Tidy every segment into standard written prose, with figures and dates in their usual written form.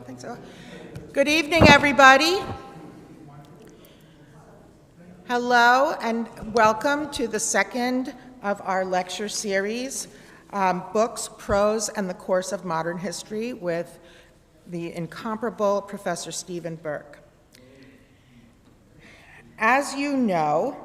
think so. Good evening, everybody. Hello, and welcome to the second of our lecture series, Books, Prose, and the Course of Modern History with the incomparable Professor Stephen Berk. As you know,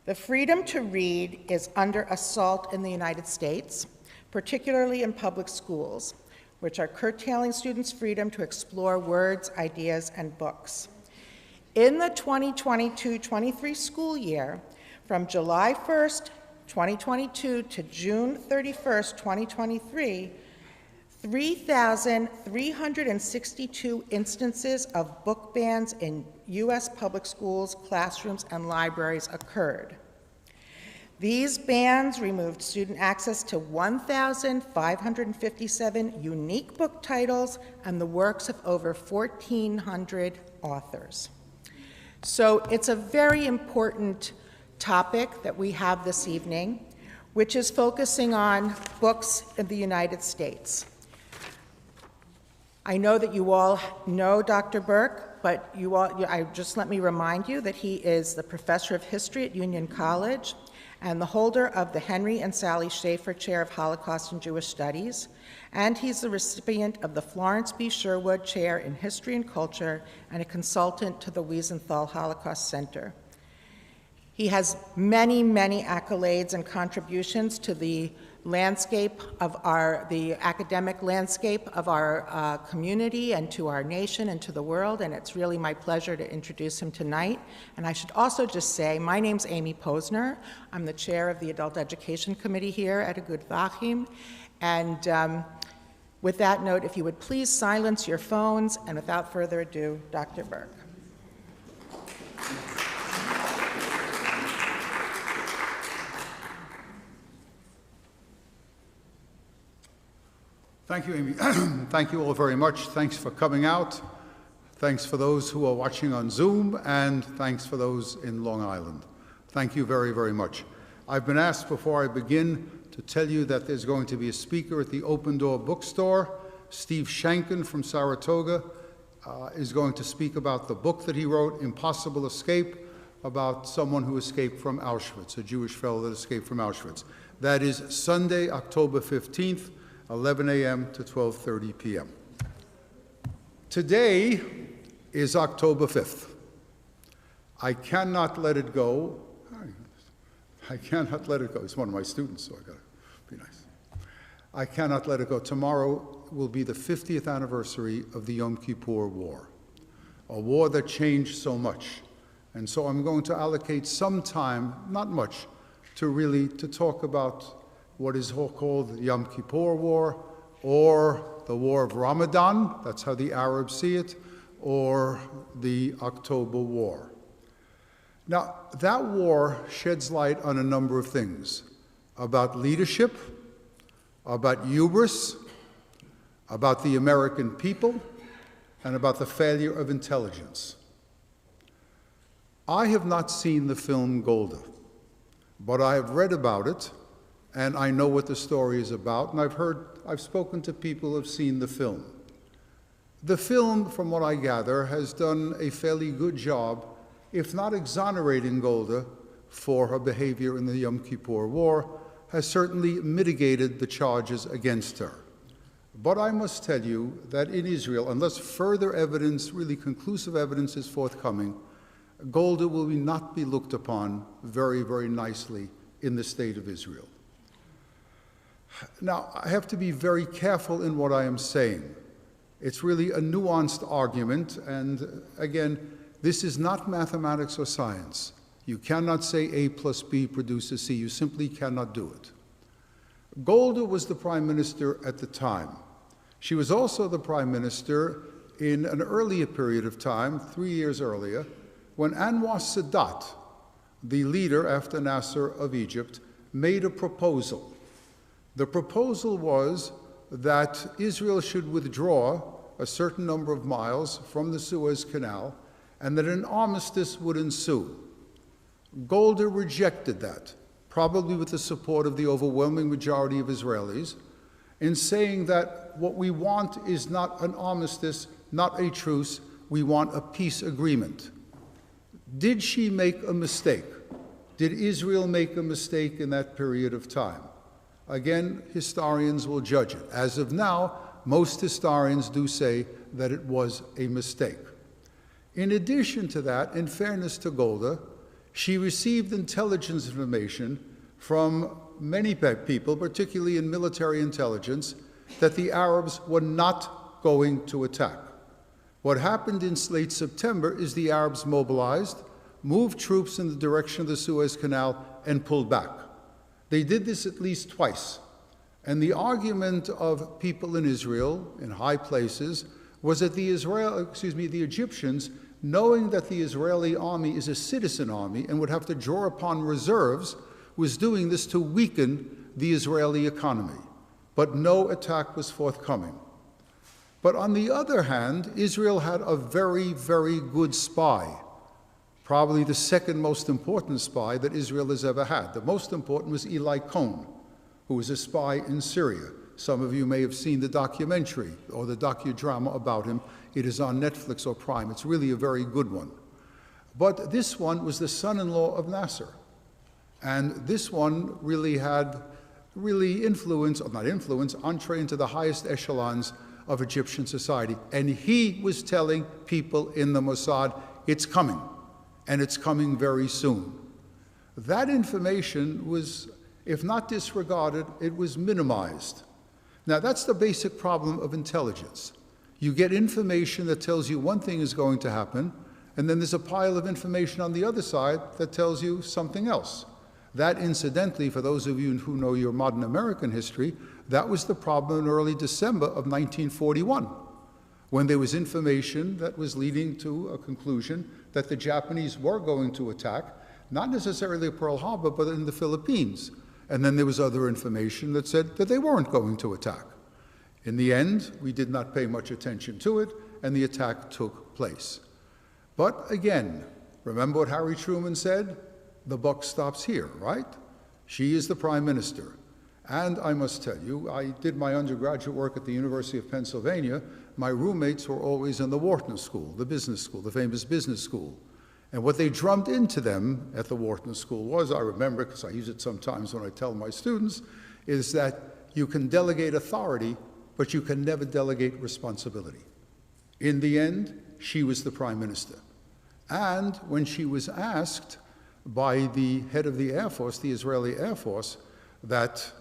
the freedom to read is under assault in the United States, particularly in public schools, which are curtailing students' freedom to explore words, ideas, and books. In the 2022-23 school year, from July 1st, 2022 to June 31st, 2023, 3,362 instances of book bans in U.S. public schools, classrooms, and libraries occurred. These bans removed student access to 1,557 unique book titles and the works of over 1,400 authors. So it's a very important topic that we have this evening, which is focusing on books in the United States. I know that you all know Dr. Berk, but just let me remind you that he is the professor of history at Union College and the holder of the Henry and Sally Schaefer Chair of Holocaust and Jewish Studies, and he's the recipient of the Florence B. Sherwood Chair in History and Culture and a consultant to the Wiesenthal Holocaust Center. He has many, many accolades and contributions to the landscape of the academic landscape of our community and to our nation and to the world, and it's really my pleasure to introduce him tonight. And I should also just say, my name's Amy Posner. I'm the chair of the Adult Education Committee here at Agud Vachim. And with that note, if you would please silence your phones, and without further ado, Dr. Berk. Thank you, Amy. Thank you all very much. Thanks for coming out. Thanks for those who are watching on Zoom, and thanks for those in Long Island. Thank you very, very much. I've been asked before I begin to tell you that there's going to be a speaker at the Open Door Bookstore. Steve Shankin from Saratoga is going to speak about the book that he wrote, Impossible Escape, about someone who escaped from Auschwitz, a Jewish fellow that escaped from Auschwitz. That is Sunday, October 15th, 11 a.m. to 12:30 p.m. Today is October 5th. I cannot let it go. I cannot let it go. It's one of my students, so I gotta be nice. I cannot let it go. Tomorrow will be the 50th anniversary of the Yom Kippur War, a war that changed so much. And so I'm going to allocate some time, not much, to talk about what is called the Yom Kippur War, or the War of Ramadan, that's how the Arabs see it, or the October War. Now, that war sheds light on a number of things, about leadership, about hubris, about the American people, and about the failure of intelligence. I have not seen the film Golda, but I have read about it, and I know what the story is about, and I've spoken to people who have seen the film. The film, from what I gather, has done a fairly good job, if not exonerating Golda for her behavior in the Yom Kippur War, has certainly mitigated the charges against her. But I must tell you that in Israel, unless further evidence, really conclusive evidence, is forthcoming, Golda will not be looked upon very, very nicely in the state of Israel. Now, I have to be very careful in what I am saying. It's really a nuanced argument, and again, this is not mathematics or science. You cannot say A plus B produces C. You simply cannot do it. Golda was the prime minister at the time. She was also the prime minister in an earlier period of time, 3 years earlier, when Anwar Sadat, the leader after Nasser of Egypt, made a proposal. The proposal was that Israel should withdraw a certain number of miles from the Suez Canal and that an armistice would ensue. Golda rejected that, probably with the support of the overwhelming majority of Israelis, in saying that what we want is not an armistice, not a truce, we want a peace agreement. Did she make a mistake? Did Israel make a mistake in that period of time? Again, historians will judge it. As of now, most historians do say that it was a mistake. In addition to that, in fairness to Golda, she received intelligence information from many people, particularly in military intelligence, that the Arabs were not going to attack. What happened in late September is the Arabs mobilized, moved troops in the direction of the Suez Canal, and pulled back. They did this at least twice. And the argument of people in Israel, in high places, was that the Egyptians, knowing that the Israeli army is a citizen army and would have to draw upon reserves, was doing this to weaken the Israeli economy. But no attack was forthcoming. But on the other hand, Israel had a very, very good spy, probably the second most important spy that Israel has ever had. The most important was Eli Cohen, who was a spy in Syria. Some of you may have seen the documentary or the docudrama about him. It is on Netflix or Prime. It's really a very good one. But this one was the son-in-law of Nasser. And this one really had influence, or not influence, entree into the highest echelons of Egyptian society. And he was telling people in the Mossad, it's coming, and it's coming very soon. That information was, if not disregarded, it was minimized. Now, that's the basic problem of intelligence. You get information that tells you one thing is going to happen, and then there's a pile of information on the other side that tells you something else. That, incidentally, for those of you who know your modern American history, that was the problem in early December of 1941, when there was information that was leading to a conclusion that the Japanese were going to attack, not necessarily Pearl Harbor, but in the Philippines. And then there was other information that said that they weren't going to attack. In the end, we did not pay much attention to it, and the attack took place. But again, remember what Harry Truman said? The buck stops here, right? She is the prime minister. And I must tell you, I did my undergraduate work at the University of Pennsylvania. My roommates were always in the Wharton School, the business school, the famous business school. And what they drummed into them at the Wharton School was, I remember because I use it sometimes when I tell my students, is that you can delegate authority, but you can never delegate responsibility. In the end, she was the prime minister. And when she was asked by the head of the Air Force, the Israeli Air Force, that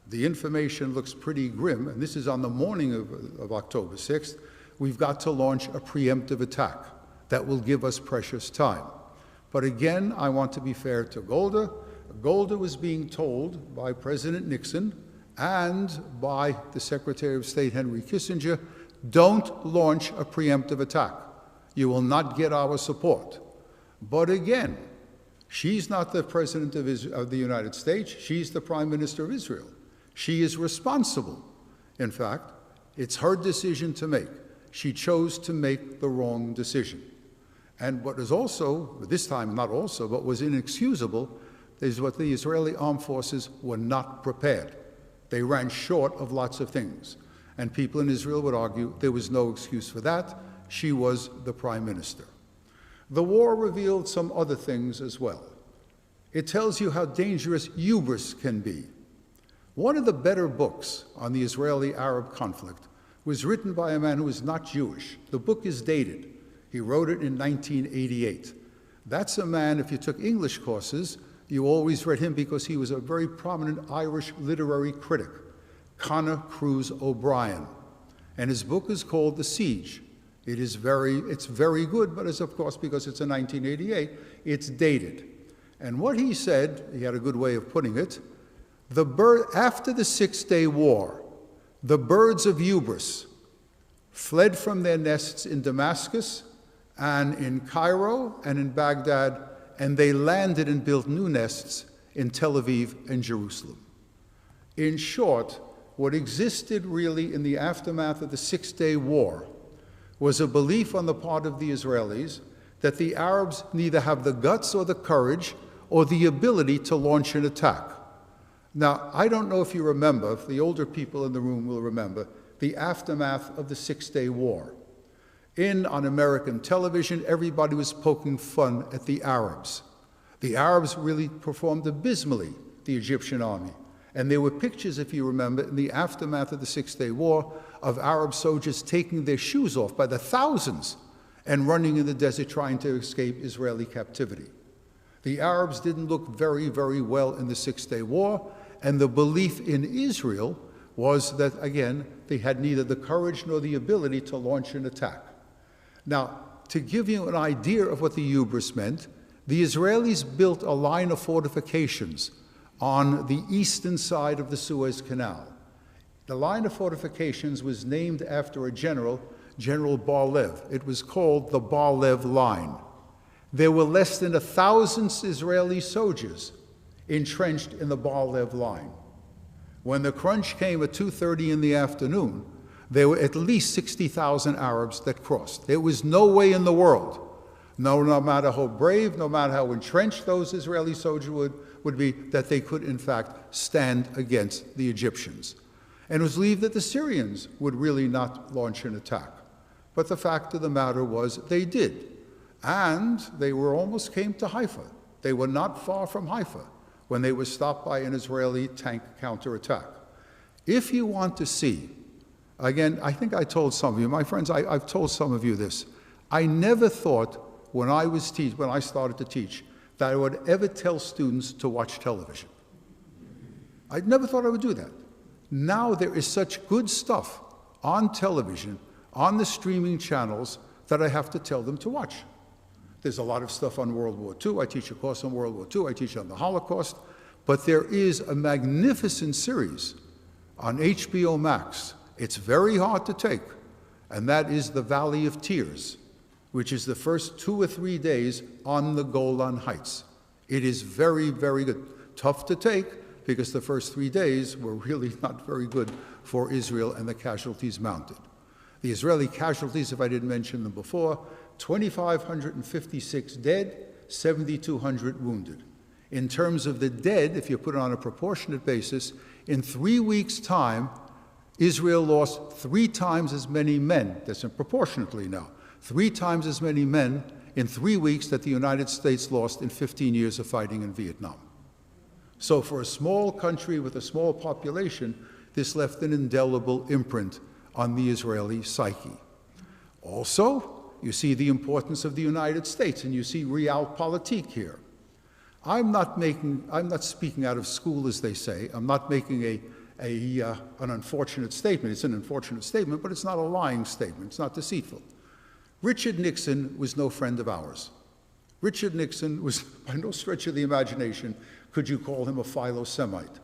the information looks pretty grim, and this is on the morning of October 6th, we've got to launch a preemptive attack that will give us precious time. But again, I want to be fair to Golda. Golda was being told by President Nixon and by the Secretary of State, Henry Kissinger, don't launch a preemptive attack. You will not get our support. But again, she's not the President of the United States. She's the Prime Minister of Israel. She is responsible. In fact, it's her decision to make. She chose to make the wrong decision. And what is also, this time not also, but was inexcusable, is what the Israeli armed forces were not prepared. They ran short of lots of things. And people in Israel would argue there was no excuse for that. She was the prime minister. The war revealed some other things as well. It tells you how dangerous hubris can be. One of the better books on the Israeli-Arab conflict was written by a man who is not Jewish. The book is dated. He wrote it in 1988. That's a man, if you took English courses, you always read him because he was a very prominent Irish literary critic, Conor Cruz O'Brien. And his book is called The Siege. It's very good, but it's, of course, because it's in 1988, it's dated. And what he said, he had a good way of putting it, after the Six-Day War, the birds of hubris fled from their nests in Damascus and in Cairo and in Baghdad, and they landed and built new nests in Tel Aviv and Jerusalem. In short, what existed really in the aftermath of the Six-Day War was a belief on the part of the Israelis that the Arabs neither have the guts or the courage or the ability to launch an attack. Now, I don't know if you remember, if the older people in the room will remember, the aftermath of the Six-Day War. On American television, everybody was poking fun at the Arabs. The Arabs really performed abysmally, the Egyptian army. And there were pictures, if you remember, in the aftermath of the Six-Day War of Arab soldiers taking their shoes off by the thousands and running in the desert trying to escape Israeli captivity. The Arabs didn't look very, very well in the Six-Day War, and the belief in Israel was that, again, they had neither the courage nor the ability to launch an attack. Now, to give you an idea of what the hubris meant, the Israelis built a line of fortifications on the eastern side of the Suez Canal. The line of fortifications was named after a general, General Bar-Lev. It was called the Bar-Lev Line. There were less than 1,000 Israeli soldiers entrenched in the Bar-Lev Line. When the crunch came at 2:30 in the afternoon, there were at least 60,000 Arabs that crossed. There was no way in the world, no matter how brave, no matter how entrenched those Israeli soldiers would be, that they could in fact stand against the Egyptians. And it was believed that the Syrians would really not launch an attack. But the fact of the matter was they did. And they almost came to Haifa. They were not far from Haifa when they were stopped by an Israeli tank counterattack. If you want to see, again, I think I told some of you, my friends, I've told some of you this. I never thought when I started to teach that I would ever tell students to watch television. I never thought I would do that. Now there is such good stuff on television, on the streaming channels, that I have to tell them to watch. There's a lot of stuff on World War II. I teach a course on World War II. I teach on the Holocaust. But there is a magnificent series on HBO Max. It's very hard to take, and that is The Valley of Tears, which is the first 2 or 3 days on the Golan Heights. It is very, very good. Tough to take, because the first 3 days were really not very good for Israel and the casualties mounted. The Israeli casualties, if I didn't mention them before, 2,556 dead, 7,200 wounded. In terms of the dead, if you put it on a proportionate basis, in 3 weeks' time, Israel lost 3 times as many men, that's proportionately now, 3 times as many men in 3 weeks that the United States lost in 15 years of fighting in Vietnam. So for a small country with a small population, this left an indelible imprint on the Israeli psyche. Also, you see the importance of the United States, and you see realpolitik here. I'm not speaking out of school, as they say. I'm not making an unfortunate statement. It's an unfortunate statement, but it's not a lying statement. It's not deceitful. Richard Nixon was no friend of ours. Richard Nixon was, by no stretch of the imagination, could you call him a philo-Semite.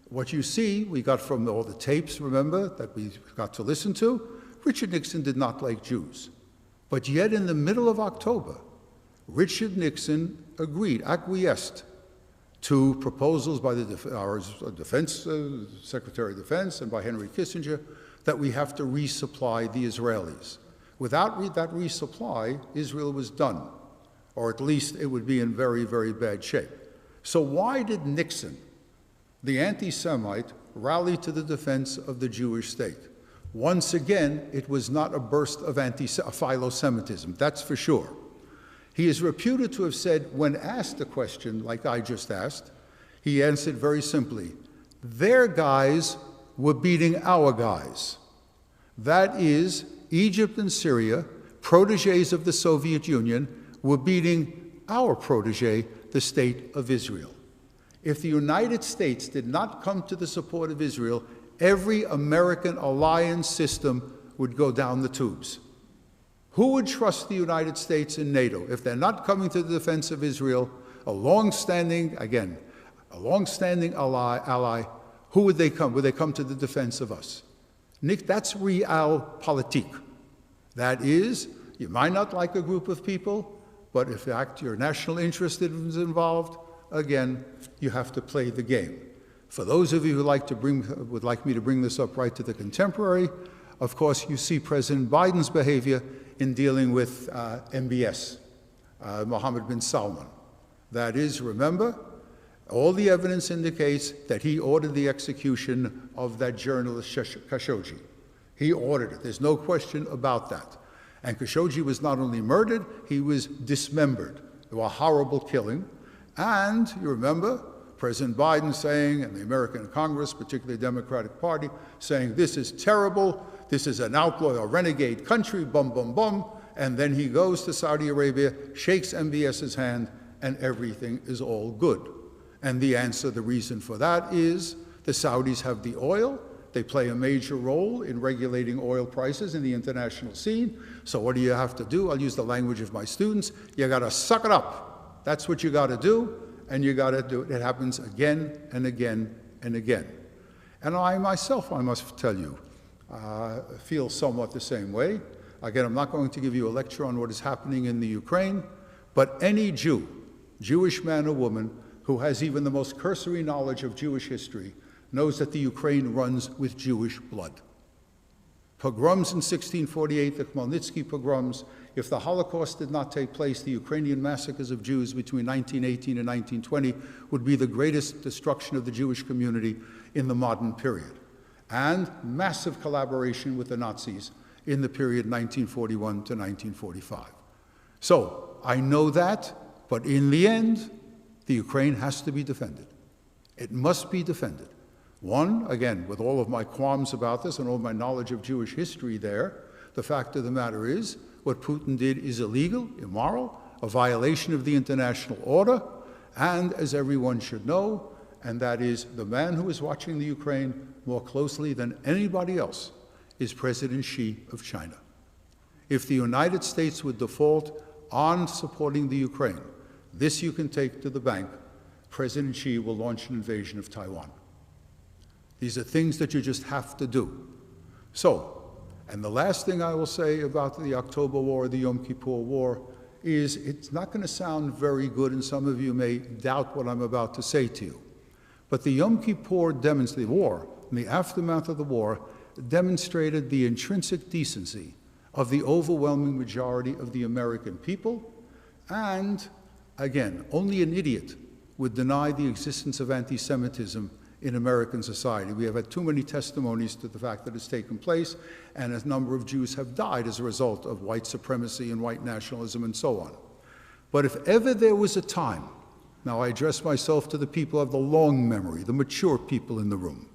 What you see, we got from all the tapes, remember, that we got to listen to, Richard Nixon did not like Jews. But yet in the middle of October, Richard Nixon acquiesced to proposals by our defense, Secretary of Defense, and by Henry Kissinger, that we have to resupply the Israelis. Without that resupply, Israel was done, or at least it would be in very, very bad shape. So why did Nixon, the anti-Semite, rally to the defense of the Jewish state? Once again, it was not a burst of philo-Semitism, that's for sure. He is reputed to have said, when asked a question like I just asked, he answered very simply, their guys were beating our guys. That is, Egypt and Syria, protégés of the Soviet Union, were beating our protégé, the State of Israel. If the United States did not come to the support of Israel, every American alliance system would go down the tubes. Who would trust the United States and NATO if they're not coming to the defense of Israel, a long-standing ally, who would they come? Would they come to the defense of us? Nick, that's realpolitik. That is, you might not like a group of people, but if in fact your national interest is involved, again, you have to play the game. For those of you who would like me to bring this up right to the contemporary, of course, you see President Biden's behavior in dealing with MBS, Mohammed bin Salman. That is, remember, All the evidence indicates that he ordered the execution of that journalist Khashoggi. He ordered it. There's no question about that. And Khashoggi was not only murdered, he was dismembered. It was a horrible killing. And you remember President Biden saying, and the American Congress, particularly the Democratic Party, saying, this is terrible, this is an outlaw, a renegade country, bum, bum, bum. And then he goes to Saudi Arabia, shakes MBS's hand, and everything is all good. And the answer, the reason for that is the Saudis have the oil. They play a major role in regulating oil prices in the international scene. So what do you have to do? I'll use the language of my students. You got to suck it up. That's what you got to do, and you got to do it. It happens again and again and again. And I myself, I must tell you, feel somewhat the same way. Again, I'm not going to give you a lecture on what is happening in the Ukraine, but any Jew, Jewish man or woman, who has even the most cursory knowledge of Jewish history knows that the Ukraine runs with Jewish blood. Pogroms in 1648, the Khmelnytsky pogroms. If the Holocaust did not take place, the Ukrainian massacres of Jews between 1918 and 1920 would be the greatest destruction of the Jewish community in the modern period. And massive collaboration with the Nazis in the period 1941 to 1945. So I know that, but in the end, the Ukraine has to be defended. It must be defended. One, again, with all of my qualms about this and all my knowledge of Jewish history there, the fact of the matter is what Putin did is illegal, immoral, a violation of the international order, and as everyone should know, and that is the man who is watching the Ukraine more closely than anybody else is President Xi of China. If the United States would default on supporting the Ukraine, this you can take to the bank, President Xi will launch an invasion of Taiwan. These are things that you just have to do. So, and the last thing I will say about the October War, the Yom Kippur War, is it's not going to sound very good, and some of you may doubt what I'm about to say to you. But the Yom Kippur war, and the aftermath of the war, demonstrated the intrinsic decency of the overwhelming majority of the American people, and again, only an idiot would deny the existence of anti-Semitism in American society. We have had too many testimonies to the fact that it's taken place, and a number of Jews have died as a result of white supremacy and white nationalism and so on. But if ever there was a time, now I address myself to the people of the long memory, the mature people in the room,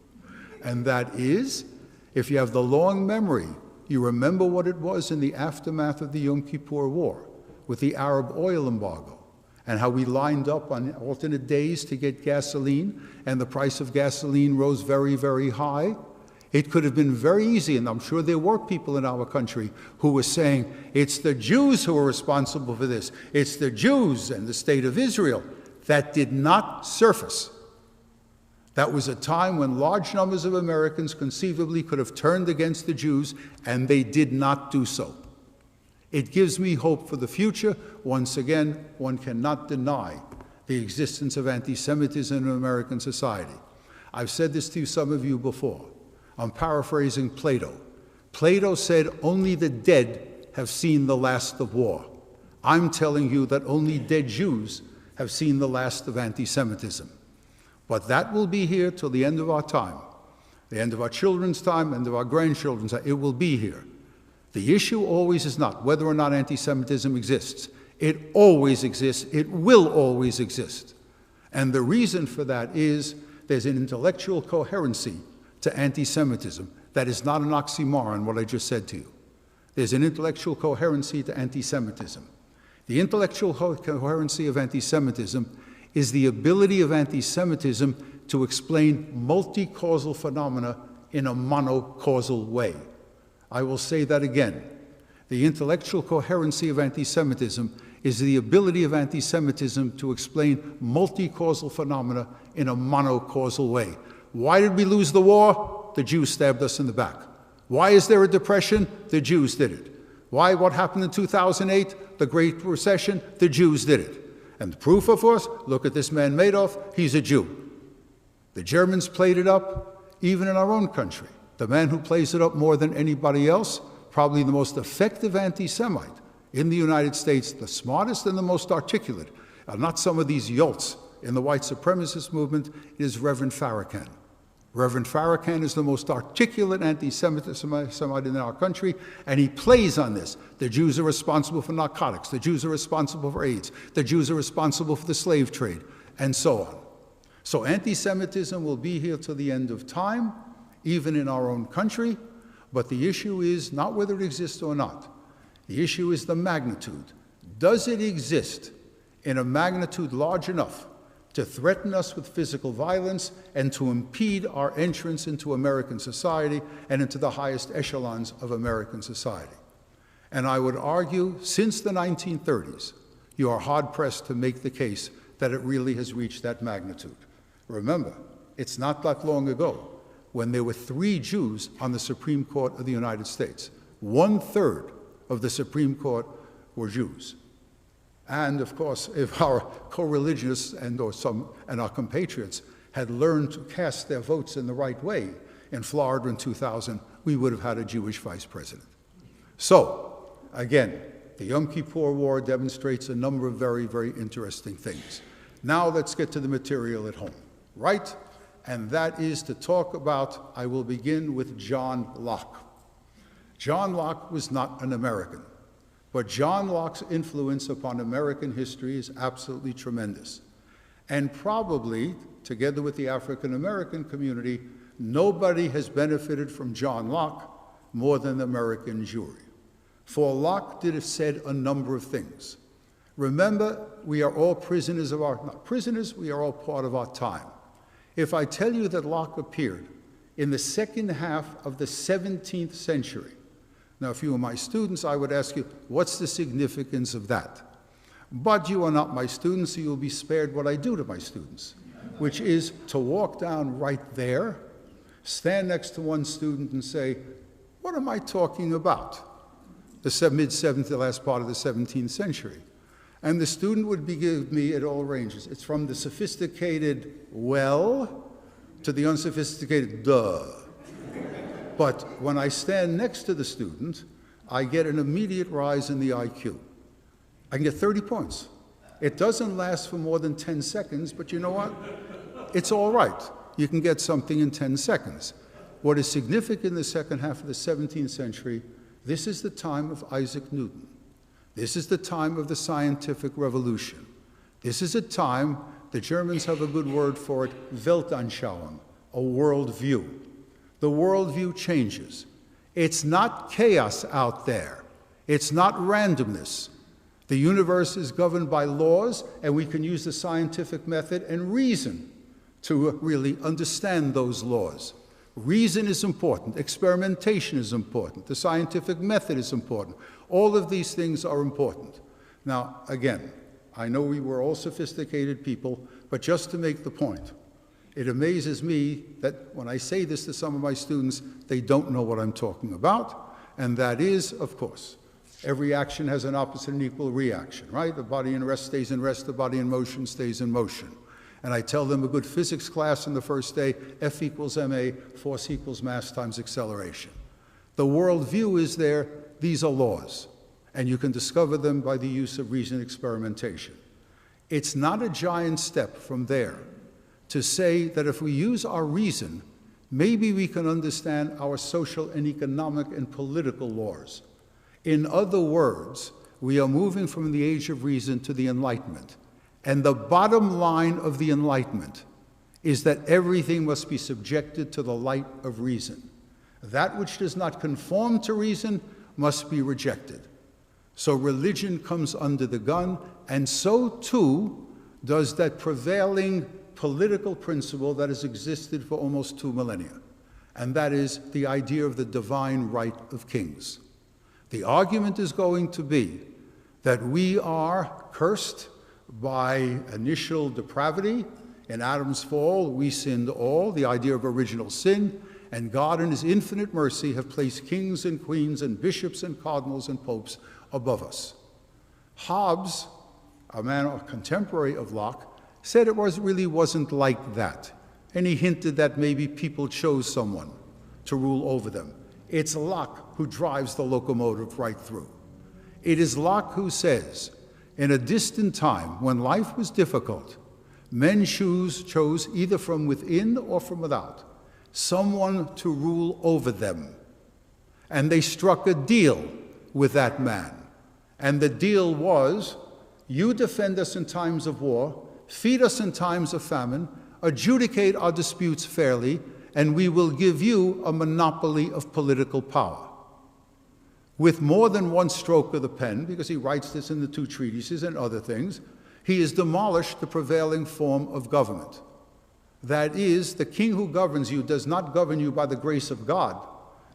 and that is, if you have the long memory, you remember what it was in the aftermath of the Yom Kippur War with the Arab oil embargo, and how we lined up on alternate days to get gasoline, and the price of gasoline rose very, very high. It could have been very easy, and I'm sure there were people in our country who were saying, it's the Jews who are responsible for this. It's the Jews and the state of Israel. That did not surface. That was a time when large numbers of Americans conceivably could have turned against the Jews, and they did not do so. It gives me hope for the future. Once again, one cannot deny the existence of anti-Semitism in American society. I've said this to some of you before. I'm paraphrasing Plato. Plato said, only the dead have seen the last of war. I'm telling you that only dead Jews have seen the last of anti-Semitism. But that will be here till the end of our time, the end of our children's time, end of our grandchildren's time. It will be here. The issue always is not whether or not anti-Semitism exists. It always exists. It will always exist. And the reason for that is there's an intellectual coherency to anti-Semitism that is not an oxymoron, what I just said to you. There's an intellectual coherency to anti-Semitism. The intellectual coherency of anti-Semitism is the ability of anti-Semitism to explain multi-causal phenomena in a monocausal way. I will say that again. The intellectual coherency of anti-Semitism is the ability of anti-Semitism to explain multi-causal phenomena in a monocausal way. Why did we lose the war? The Jews stabbed us in the back. Why is there a depression? The Jews did it. Why? What happened in 2008? The Great Recession? The Jews did it. And the proof, of course, look at this man Madoff, he's a Jew. The Germans played it up, even in our own country. The man who plays it up more than anybody else, probably the most effective anti-Semite in the United States, the smartest and the most articulate, are not some of these yolts in the white supremacist movement, it is Reverend Farrakhan. Reverend Farrakhan is the most articulate anti-Semite in our country, and he plays on this. The Jews are responsible for narcotics. The Jews are responsible for AIDS. The Jews are responsible for the slave trade, and so on. So anti-Semitism will be here till the end of time, even in our own country, but the issue is not whether it exists or not. The issue is the magnitude. Does it exist in a magnitude large enough to threaten us with physical violence and to impede our entrance into American society and into the highest echelons of American society? And I would argue, since the 1930s, you are hard-pressed to make the case that it really has reached that magnitude. Remember, it's not that long ago when there were 3 Jews on the Supreme Court of the United States. 1/3 of the Supreme Court were Jews. And of course, if our co-religionists and our compatriots had learned to cast their votes in the right way in Florida in 2000, we would have had a Jewish vice president. So, again, the Yom Kippur War demonstrates a number of very, very interesting things. Now let's get to the material at home, right? And that is to talk about, I will begin with John Locke. John Locke was not an American. But John Locke's influence upon American history is absolutely tremendous. And probably, together with the African American community, nobody has benefited from John Locke more than the American Jewry. For Locke did have said a number of things. Remember, we are all prisoners of not prisoners, we are all part of our time. If I tell you that Locke appeared in the second half of the 17th century, now, if you were my students, I would ask you, what's the significance of that? But you are not my students, so you'll be spared what I do to my students, which is to walk down right there, stand next to one student and say, what am I talking about? The mid-7th, the last part of the 17th century. And the student would give me at all ranges. It's from the sophisticated well to the unsophisticated duh. But when I stand next to the student, I get an immediate rise in the IQ. I can get 30 points. It doesn't last for more than 10 seconds, but you know what? It's all right. You can get something in 10 seconds. What is significant in the second half of the 17th century, this is the time of Isaac Newton. This is the time of the scientific revolution. This is a time, the Germans have a good word for it, Weltanschauung, a worldview. The worldview changes. It's not chaos out there. It's not randomness. The universe is governed by laws, and we can use the scientific method and reason to really understand those laws. Reason is important. Experimentation is important. The scientific method is important. All of these things are important. Now, again, I know we were all sophisticated people, but just to make the point, it amazes me that when I say this to some of my students, they don't know what I'm talking about, and that is, of course, every action has an opposite and equal reaction, right? The body in rest stays in rest, the body in motion stays in motion. And I tell them a good physics class in the first day, F equals ma, force equals mass times acceleration. The worldview is there, these are laws, and you can discover them by the use of reason experimentation. It's not a giant step from there to say that if we use our reason, maybe we can understand our social and economic and political laws. In other words, we are moving from the age of reason to the Enlightenment. And the bottom line of the Enlightenment is that everything must be subjected to the light of reason. That which does not conform to reason must be rejected. So religion comes under the gun, and so too does that prevailing political principle that has existed for almost 2 millennia, and that is the idea of the divine right of kings. The argument is going to be that we are cursed by initial depravity. In Adam's fall, we sinned all, the idea of original sin, and God in his infinite mercy have placed kings and queens and bishops and cardinals and popes above us. Hobbes, a man, a contemporary of Locke, said it really wasn't like that. And he hinted that maybe people chose someone to rule over them. It's Locke who drives the locomotive right through. It is Locke who says, in a distant time when life was difficult, men chose either from within or from without, someone to rule over them. And they struck a deal with that man. And the deal was, you defend us in times of war, feed us in times of famine, adjudicate our disputes fairly, and we will give you a monopoly of political power. With more than one stroke of the pen, because he writes this in the two treatises and other things, he has demolished the prevailing form of government. That is, the king who governs you does not govern you by the grace of God.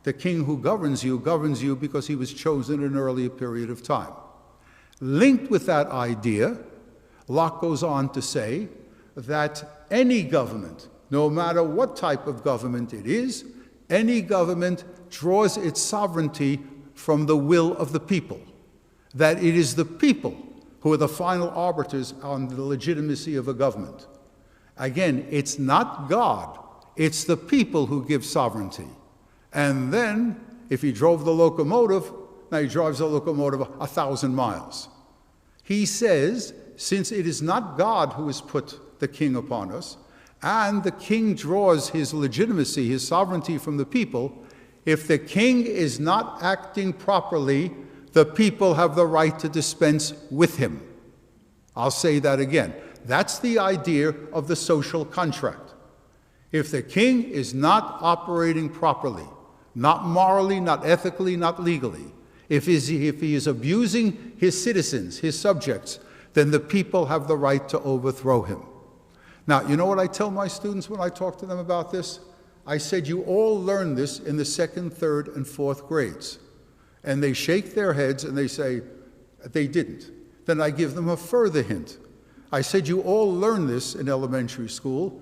The king who governs you because he was chosen in an earlier period of time. Linked with that idea, Locke goes on to say that any government, no matter what type of government it is, any government draws its sovereignty from the will of the people. That it is the people who are the final arbiters on the legitimacy of a government. Again, it's not God, it's the people who give sovereignty. And then, if he drove the locomotive, now he drives the locomotive 1,000 miles. He says, since it is not God who has put the king upon us, and the king draws his legitimacy, his sovereignty from the people, if the king is not acting properly, the people have the right to dispense with him. I'll say that again. That's the idea of the social contract. If the king is not operating properly, not morally, not ethically, not legally, if he is abusing his citizens, his subjects, then the people have the right to overthrow him. Now, you know what I tell my students when I talk to them about this? I said, you all learn this in the 2nd, 3rd, and 4th grades. And they shake their heads and they say, they didn't. Then I give them a further hint. I said, you all learn this in elementary school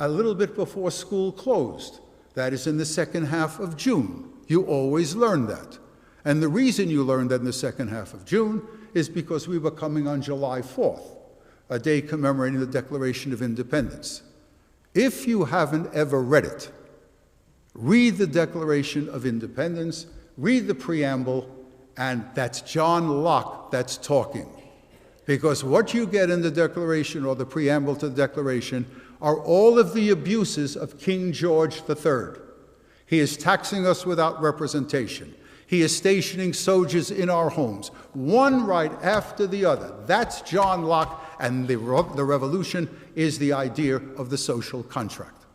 a little bit before school closed. That is in the second half of June. You always learn that. And the reason you learned that in the second half of June is because we were coming on July 4th, a day commemorating the Declaration of Independence. If you haven't ever read it, read the Declaration of Independence, read the preamble, and that's John Locke that's talking. Because what you get in the Declaration or the preamble to the Declaration are all of the abuses of King George III. He is taxing us without representation. He is stationing soldiers in our homes, one right after the other. That's John Locke, and the revolution is the idea of the social contract.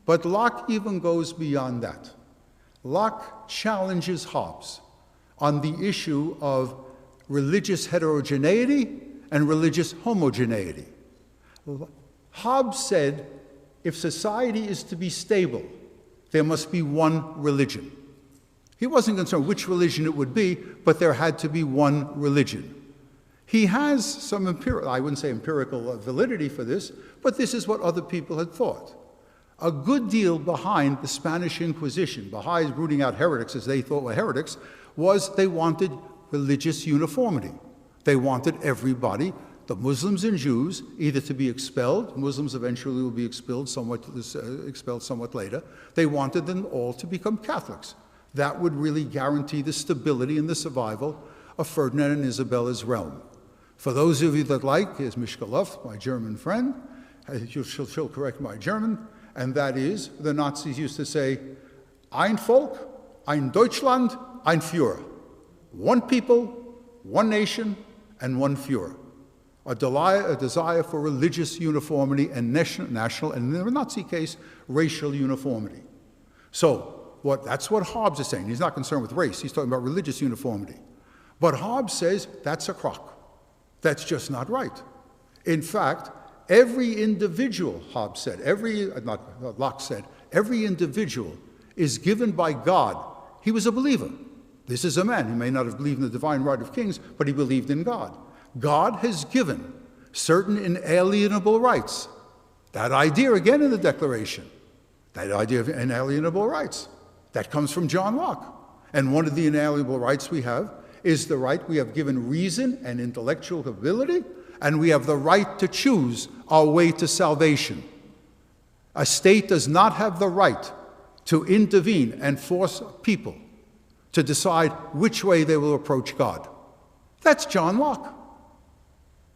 But Locke even goes beyond that. Locke challenges Hobbes on the issue of religious heterogeneity and religious homogeneity. Hobbes said, if society is to be stable, there must be one religion. He wasn't concerned which religion it would be, but there had to be one religion. He has some I wouldn't say empirical validity for this, but this is what other people had thought. A good deal behind the Spanish Inquisition, behind rooting out heretics as they thought were heretics, was they wanted religious uniformity. They wanted everybody, the Muslims and Jews, either to be expelled. Muslims eventually will be expelled somewhat later. They wanted them all to become Catholics. That would really guarantee the stability and the survival of Ferdinand and Isabella's realm. For those of you that like, here's Mishkalov, my German friend, she'll correct my German, and that is, the Nazis used to say, ein Volk, ein Deutschland, ein Führer. One people, one nation, and one Führer. A desire for religious uniformity and national, and in the Nazi case, racial uniformity. So, that's what Hobbes is saying. He's not concerned with race. He's talking about religious uniformity. But Hobbes says that's a crock. That's just not right. In fact, every individual, Hobbes said, Locke said, every individual is given by God. He was a believer. This is a man. He may not have believed in the divine right of kings, but he believed in God. God has given certain inalienable rights. That idea again in the Declaration, that idea of inalienable rights. That comes from John Locke. And one of the inalienable rights we have is the right we have given reason and intellectual ability, and we have the right to choose our way to salvation. A state does not have the right to intervene and force people to decide which way they will approach God. That's John Locke.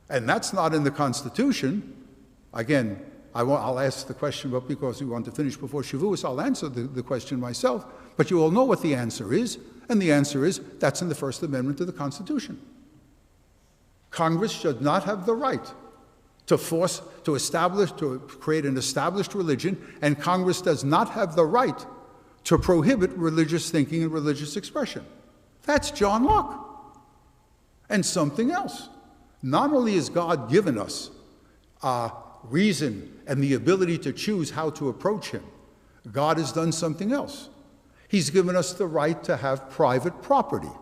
And that's not in the Constitution. Again, I'll ask the question, but because we want to finish before Shavuos, I'll answer the question myself. But you all know what the answer is, and the answer is that's in the First Amendment to the Constitution. Congress should not have the right to create an established religion, and Congress does not have the right to prohibit religious thinking and religious expression. That's John Locke. And something else. Not only has God given us reason and the ability to choose how to approach him, God has done something else. He's given us the right to have private property.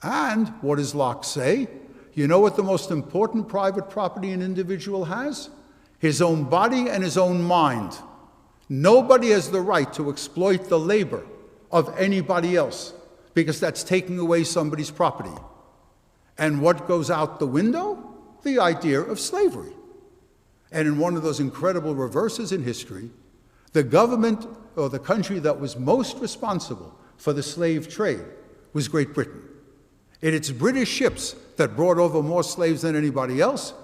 And what does Locke say? You know what the most important private property an individual has? His own body and his own mind. Nobody has the right to exploit the labor of anybody else, because that's taking away somebody's property. And what goes out the window? The idea of slavery. And in one of those incredible reverses in history, the government or the country that was most responsible for the slave trade was Great Britain. It's British ships that brought over more slaves than anybody else,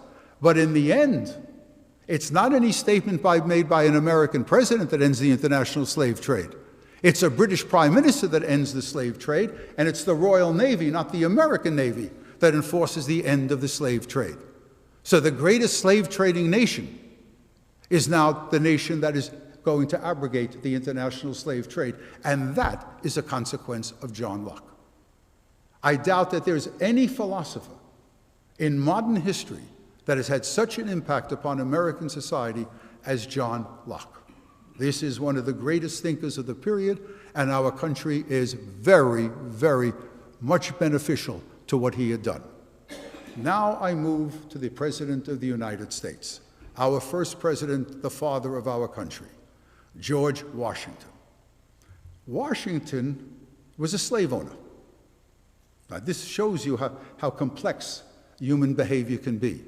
but in the end, it's not any statement made by an American president that ends the international slave trade. It's a British prime minister that ends the slave trade, and it's the Royal Navy, not the American Navy, that enforces the end of the slave trade. So the greatest slave trading nation is now the nation that is going to abrogate the international slave trade, and that is a consequence of John Locke. I doubt that there's any philosopher in modern history that has had such an impact upon American society as John Locke. This is one of the greatest thinkers of the period, and our country is very, very much beneficial to what he had done. Now I move to the President of the United States, our first president, the father of our country, George Washington. Washington was a slave owner. Now, this shows you how complex human behavior can be.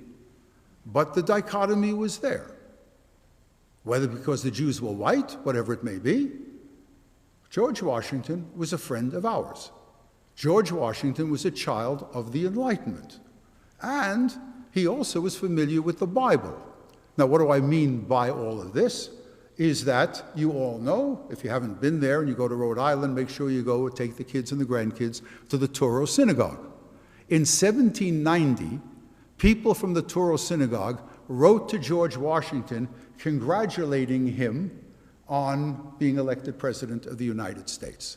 But the dichotomy was there. Whether because the Jews were white, whatever it may be, George Washington was a friend of ours. George Washington was a child of the Enlightenment. And he also was familiar with the Bible. Now, what do I mean by all of this? Is that you all know, if you haven't been there and you go to Rhode Island, make sure you go and take the kids and the grandkids to the Touro Synagogue. In 1790, people from the Touro Synagogue wrote to George Washington congratulating him on being elected President of the United States.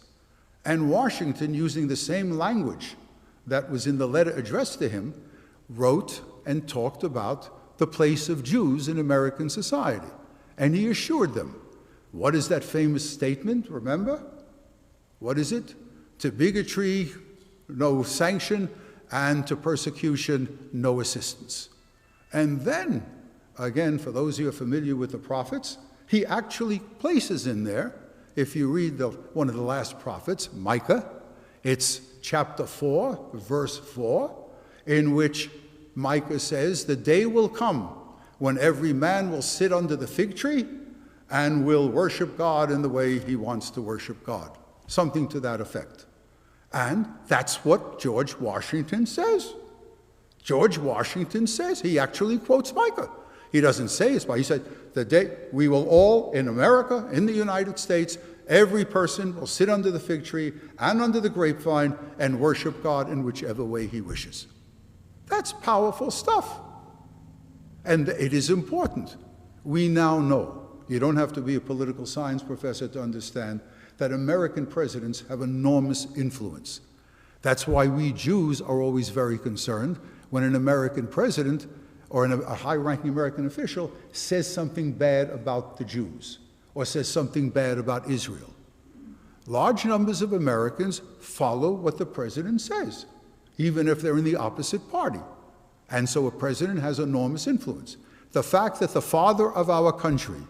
And Washington, using the same language that was in the letter addressed to him, wrote and talked about the place of Jews in American society. And he assured them. What is that famous statement, remember? What is it? To bigotry, no sanction, and to persecution, no assistance. And then, again, for those of you who are familiar with the prophets, he actually places in there, if you read one of the last prophets, Micah, it's chapter 4, verse 4, in which Micah says, the day will come when every man will sit under the fig tree and will worship God in the way he wants to worship God. Something to that effect. And that's what George Washington says. George Washington says, he actually quotes Micah. He doesn't say it's by, he said, the day we will all, in America, in the United States, every person will sit under the fig tree and under the grapevine and worship God in whichever way he wishes. That's powerful stuff. And it is important. We now know, you don't have to be a political science professor to understand, that American presidents have enormous influence. That's why we Jews are always very concerned when an American president or a high-ranking American official says something bad about the Jews or says something bad about Israel. Large numbers of Americans follow what the president says, even if they're in the opposite party. And so a president has enormous influence. The fact that the father of our country,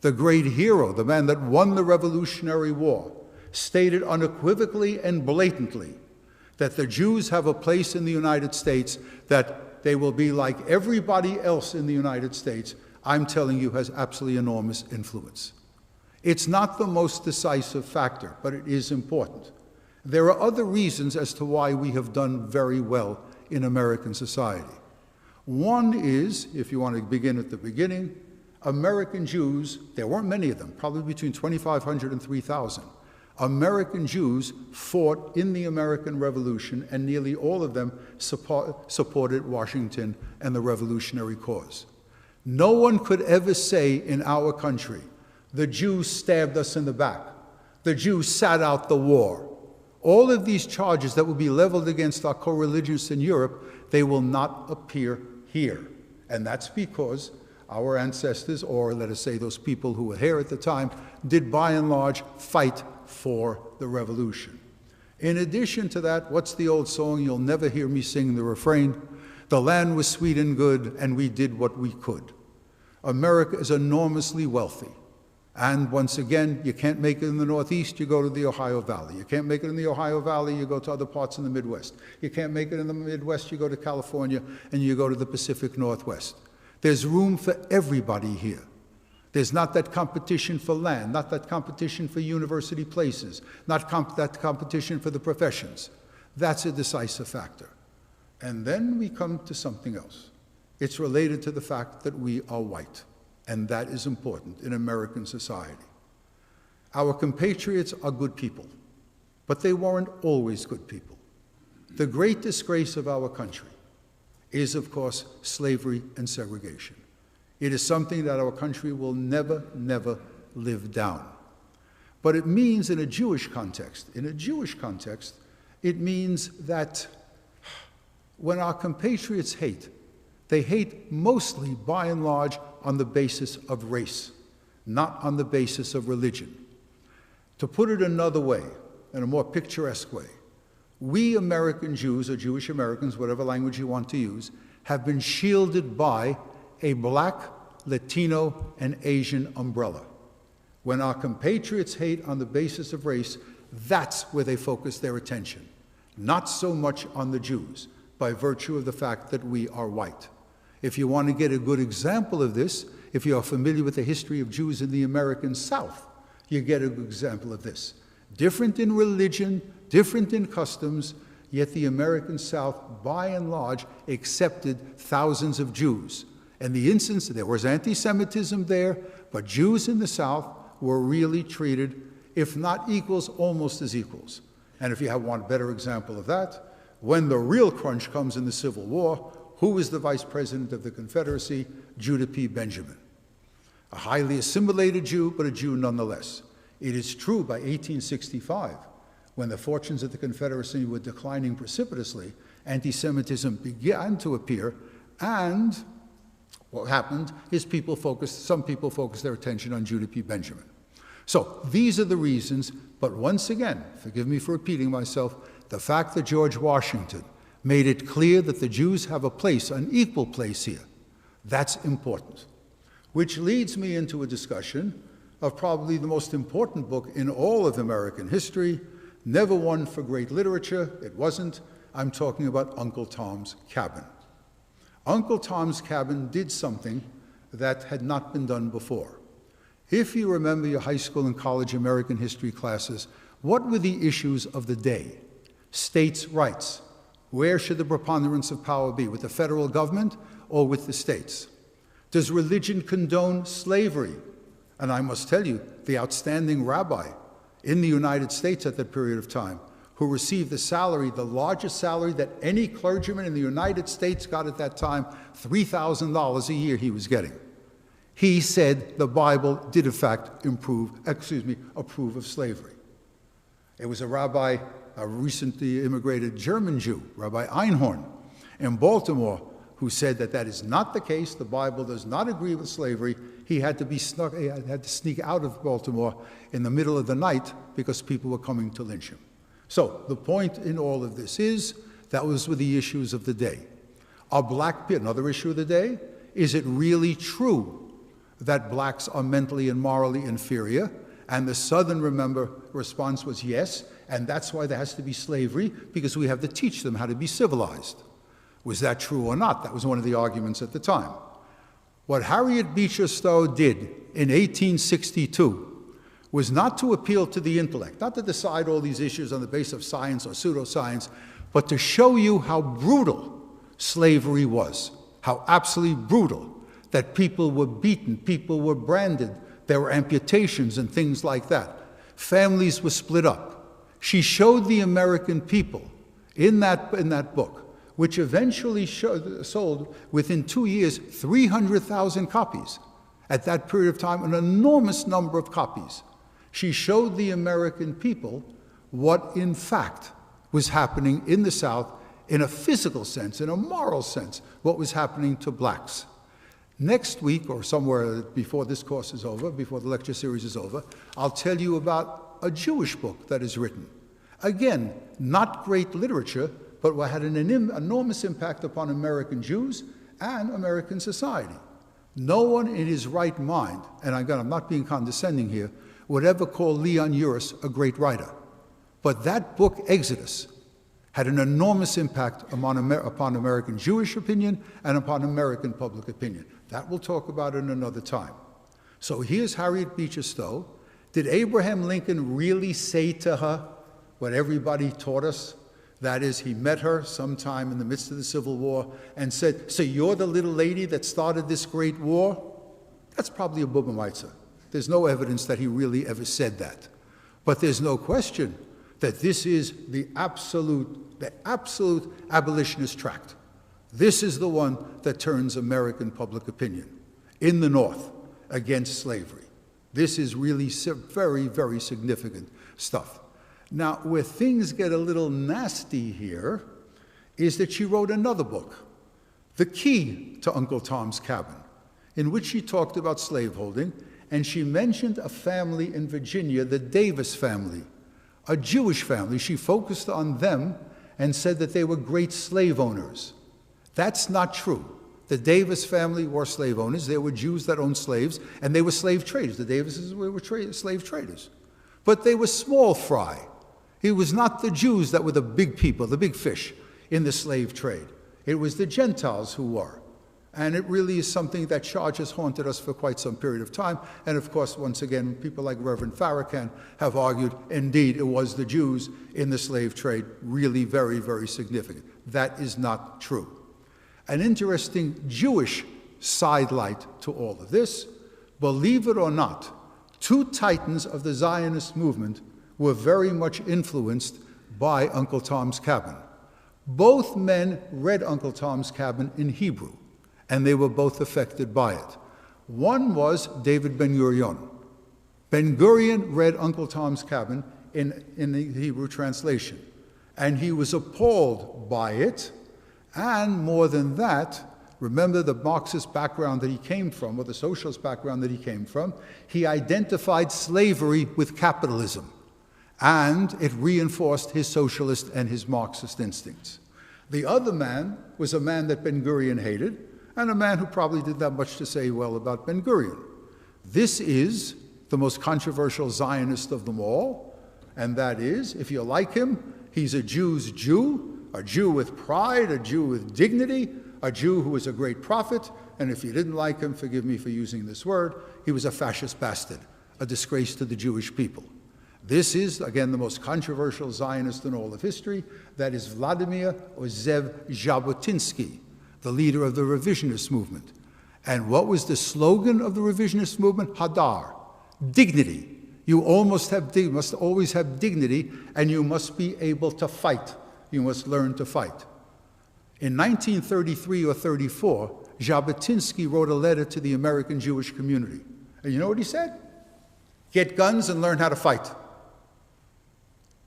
the great hero, the man that won the Revolutionary War, stated unequivocally and blatantly that the Jews have a place in the United States, that they will be like everybody else in the United States, I'm telling you, has absolutely enormous influence. It's not the most decisive factor, but it is important. There are other reasons as to why we have done very well in American society. One is, if you want to begin at the beginning, American Jews, there weren't many of them, probably between 2,500 and 3,000. American Jews fought in the American Revolution, and nearly all of them supported Washington and the revolutionary cause. No one could ever say in our country, the Jews stabbed us in the back, the Jews sat out the war. All of these charges that will be leveled against our co-religionists in Europe, they will not appear here. And that's because our ancestors, or let us say those people who were here at the time, did by and large fight for the revolution. In addition to that, what's the old song? You'll never hear me sing the refrain. The land was sweet and good, and we did what we could. America is enormously wealthy. And once again, you can't make it in the Northeast, you go to the Ohio Valley. You can't make it in the Ohio Valley, you go to other parts in the Midwest. You can't make it in the Midwest, you go to California, and you go to the Pacific Northwest. There's room for everybody here. There's not that competition for land, not that competition for university places, not that competition for the professions. That's a decisive factor. And then we come to something else. It's related to the fact that we are white, and that is important in American society. Our compatriots are good people, but they weren't always good people. The great disgrace of our country is, of course, slavery and segregation. It is something that our country will never, never live down. But it means in a Jewish context, it means that when our compatriots hate, they hate mostly, by and large, on the basis of race, not on the basis of religion. To put it another way, in a more picturesque way, we American Jews, or Jewish Americans, whatever language you want to use, have been shielded by a black, Latino, and Asian umbrella. When our compatriots hate on the basis of race, that's where they focus their attention, not so much on the Jews, by virtue of the fact that we are white. If you want to get a good example of this, if you are familiar with the history of Jews in the American South, you get a good example of this. Different in religion, different in customs, yet the American South, by and large, accepted thousands of Jews. And the instance, there was anti-Semitism there, but Jews in the South were really treated, if not equals, almost as equals. And if you want a better example of that, when the real crunch comes in the Civil War, who was the vice president of the Confederacy? Judah P. Benjamin. A highly assimilated Jew, but a Jew nonetheless. It is true by 1865, when the fortunes of the Confederacy were declining precipitously, anti-Semitism began to appear, and what happened is some people focused their attention on Judah P. Benjamin. So these are the reasons, but once again, forgive me for repeating myself, the fact that George Washington made it clear that the Jews have a place, an equal place here, that's important. Which leads me into a discussion of probably the most important book in all of American history, never one for great literature, it wasn't. I'm talking about Uncle Tom's Cabin. Uncle Tom's Cabin did something that had not been done before. If you remember your high school and college American history classes, what were the issues of the day? States' rights. Where should the preponderance of power be, with the federal government or with the states? Does religion condone slavery? And I must tell you, the outstanding rabbi in the United States at that period of time, who received the salary, the largest salary that any clergyman in the United States got at that time, $3,000 a year he was getting. He said the Bible did in fact approve of slavery. It was a rabbi, a recently immigrated German Jew, Rabbi Einhorn, in Baltimore, who said that that is not the case. The Bible does not agree with slavery. He had to sneak out of Baltimore in the middle of the night because people were coming to lynch him. So the point in all of this is that those were the issues of the day. Another issue of the day, is it really true that blacks are mentally and morally inferior? And the Southern, remember, response was yes, and that's why there has to be slavery, because we have to teach them how to be civilized. Was that true or not? That was one of the arguments at the time. What Harriet Beecher Stowe did in 1862 was not to appeal to the intellect, not to decide all these issues on the basis of science or pseudoscience, but to show you how brutal slavery was, how absolutely brutal, that people were beaten, people were branded, there were amputations and things like that. Families were split up. She showed the American people in that book, which eventually sold within 2 years 300,000 copies. At that period of time, an enormous number of copies. She showed the American people what in fact was happening in the South in a physical sense, in a moral sense, what was happening to blacks. Next week, or somewhere before this course is over, before the lecture series is over, I'll tell you about a Jewish book that is written. Again, not great literature, but what had an enormous impact upon American Jews and American society. No one in his right mind, and again, I'm not being condescending here, would ever call Leon Uris a great writer. But that book, Exodus, had an enormous impact upon American Jewish opinion and upon American public opinion. That we'll talk about in another time. So here's Harriet Beecher Stowe. Did Abraham Lincoln really say to her what everybody taught us? That is, he met her sometime in the midst of the Civil War and said, "So you're the little lady that started this great war?" That's probably a Bubenweizer. There's no evidence that he really ever said that. But there's no question that this is the absolute abolitionist tract. This is the one that turns American public opinion in the North against slavery. This is really very, very significant stuff. Now, where things get a little nasty here is that she wrote another book, The Key to Uncle Tom's Cabin, in which she talked about slaveholding, and she mentioned a family in Virginia, the Davis family, a Jewish family. She focused on them and said that they were great slave owners. That's not true. The Davis family were slave owners. There were Jews that owned slaves, and they were slave traders. The Davises were slave traders. But they were small fry. It was not the Jews that were the big people, the big fish in the slave trade. It was the Gentiles who were. And it really is something that charge has haunted us for quite some period of time. And of course, once again, people like Reverend Farrakhan have argued, indeed, it was the Jews in the slave trade, really very, very significant. That is not true. An interesting Jewish sidelight to all of this, believe it or not, two titans of the Zionist movement were very much influenced by Uncle Tom's Cabin. Both men read Uncle Tom's Cabin in Hebrew, and they were both affected by it. One was David Ben-Gurion. Ben-Gurion read Uncle Tom's Cabin in the Hebrew translation, and he was appalled by it, and more than that, remember the Marxist background that he came from, or the socialist background that he came from, he identified slavery with capitalism, and it reinforced his socialist and his Marxist instincts. The other man was a man that Ben-Gurion hated, and a man who probably didn't have much to say well about Ben-Gurion. This is the most controversial Zionist of them all, and that is, if you like him, he's a Jew's Jew, a Jew with pride, a Jew with dignity, a Jew who was a great prophet, and if you didn't like him, forgive me for using this word, he was a fascist bastard, a disgrace to the Jewish people. This is, again, the most controversial Zionist in all of history. That is Vladimir or Zev Jabotinsky, the leader of the revisionist movement. And what was the slogan of the revisionist movement? Hadar, dignity. You must always have dignity, and you must be able to fight. You must learn to fight. In 1933 or 34, Jabotinsky wrote a letter to the American Jewish community. And you know what he said? Get guns and learn how to fight.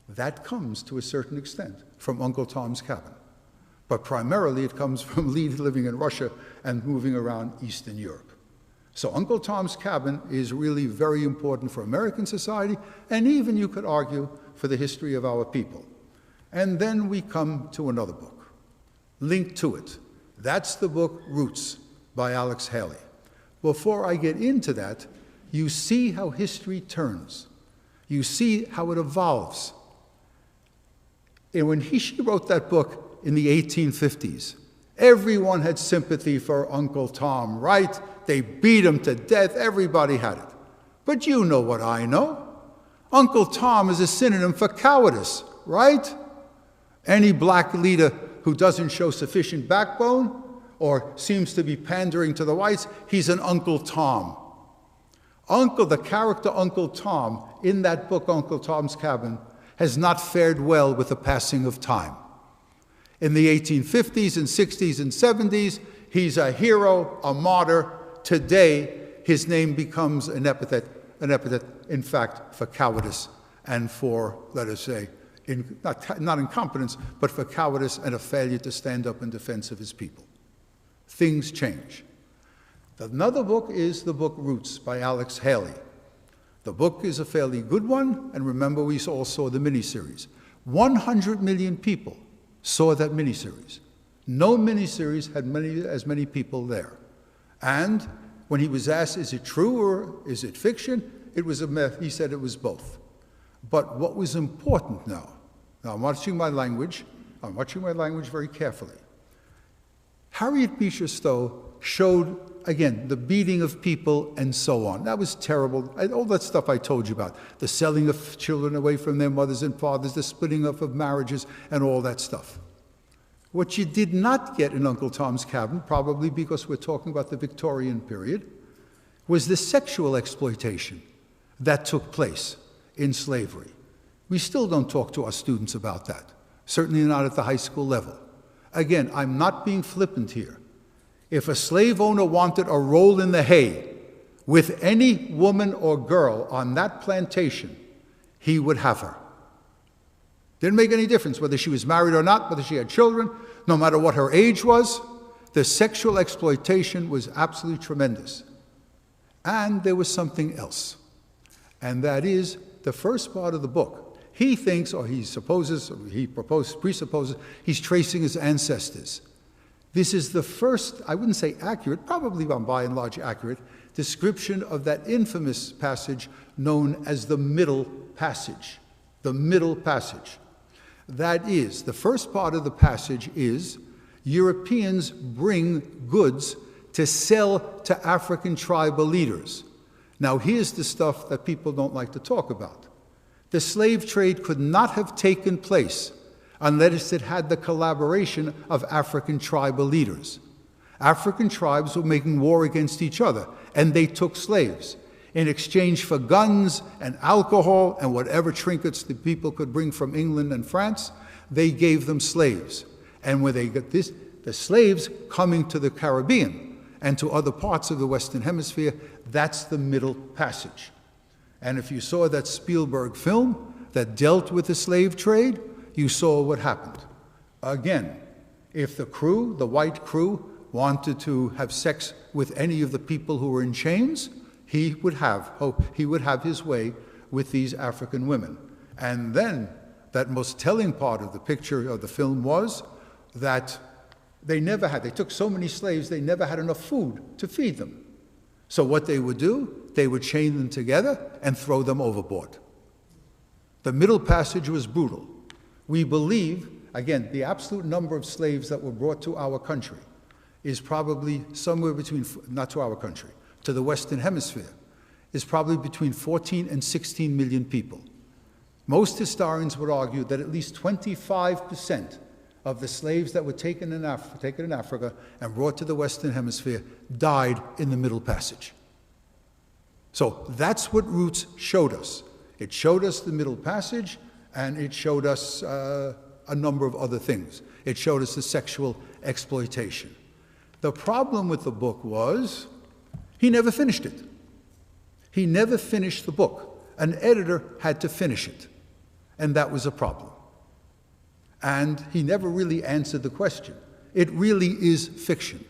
That comes, to a certain extent, from Uncle Tom's Cabin. But primarily it comes from living in Russia and moving around Eastern Europe. So Uncle Tom's Cabin is really very important for American society, and even, you could argue, for the history of our people. And then we come to another book, linked to it. That's the book Roots by Alex Haley. Before I get into that, you see how history turns. You see how it evolves. And when she wrote that book in the 1850s, everyone had sympathy for Uncle Tom, right? They beat him to death. Everybody had it. But you know what I know. Uncle Tom is a synonym for cowardice, right? Any black leader who doesn't show sufficient backbone or seems to be pandering to the whites, he's an Uncle Tom. The character Uncle Tom in that book, Uncle Tom's Cabin, has not fared well with the passing of time. In the 1850s and 60s and 70s, he's a hero, a martyr. Today, his name becomes an epithet, in fact, for cowardice and for, let us say, not incompetence, but for cowardice and a failure to stand up in defense of his people. Things change. Another book is the book Roots by Alex Haley. The book is a fairly good one, and remember we all saw the miniseries. 100 million people saw that miniseries. No miniseries had as many people there. And when he was asked, is it true or is it fiction? It was a myth. He said it was both. But what was important now I'm watching my language very carefully. Harriet Beecher Stowe showed, again, the beating of people and so on. That was terrible. All that stuff I told you about, the selling of children away from their mothers and fathers, the splitting up of marriages, and all that stuff. What you did not get in Uncle Tom's Cabin, probably because we're talking about the Victorian period, was the sexual exploitation that took place in slavery. We still don't talk to our students about that, certainly not at the high school level. Again, I'm not being flippant here. If a slave owner wanted a roll in the hay with any woman or girl on that plantation, he would have her. Didn't make any difference whether she was married or not, whether she had children, no matter what her age was. The sexual exploitation was absolutely tremendous. And there was something else, and that is the first part of the book. He thinks, or he supposes, or he presupposes, he's tracing his ancestors. This is the first, I wouldn't say accurate, probably by and large accurate, description of that infamous passage known as the Middle Passage. The Middle Passage. That is, the first part of the passage is, Europeans bring goods to sell to African tribal leaders. Now here's the stuff that people don't like to talk about. The slave trade could not have taken place unless it had the collaboration of African tribal leaders. African tribes were making war against each other, and they took slaves. In exchange for guns and alcohol and whatever trinkets the people could bring from England and France, they gave them slaves. And when they got this, the slaves coming to the Caribbean and to other parts of the Western Hemisphere, that's the Middle Passage. And if you saw that Spielberg film that dealt with the slave trade, you saw what happened. Again, if the crew, the white crew, wanted to have sex with any of the people who were in chains, he would have his way with these African women. And then that most telling part of the picture of the film was that they took so many slaves, they never had enough food to feed them. So what they would do, they would chain them together and throw them overboard. The Middle Passage was brutal. We believe, again, the absolute number of slaves that were brought to our country is probably somewhere between, not to our country, to the Western Hemisphere, is probably between 14 and 16 million people. Most historians would argue that at least 25% of the slaves that were taken in Africa and brought to the Western Hemisphere died in the Middle Passage. So that's what Roots showed us. It showed us the Middle Passage, and it showed us a number of other things. It showed us the sexual exploitation. The problem with the book was he never finished it. He never finished the book. An editor had to finish it, and that was a problem. And he never really answered the question. It really is fiction.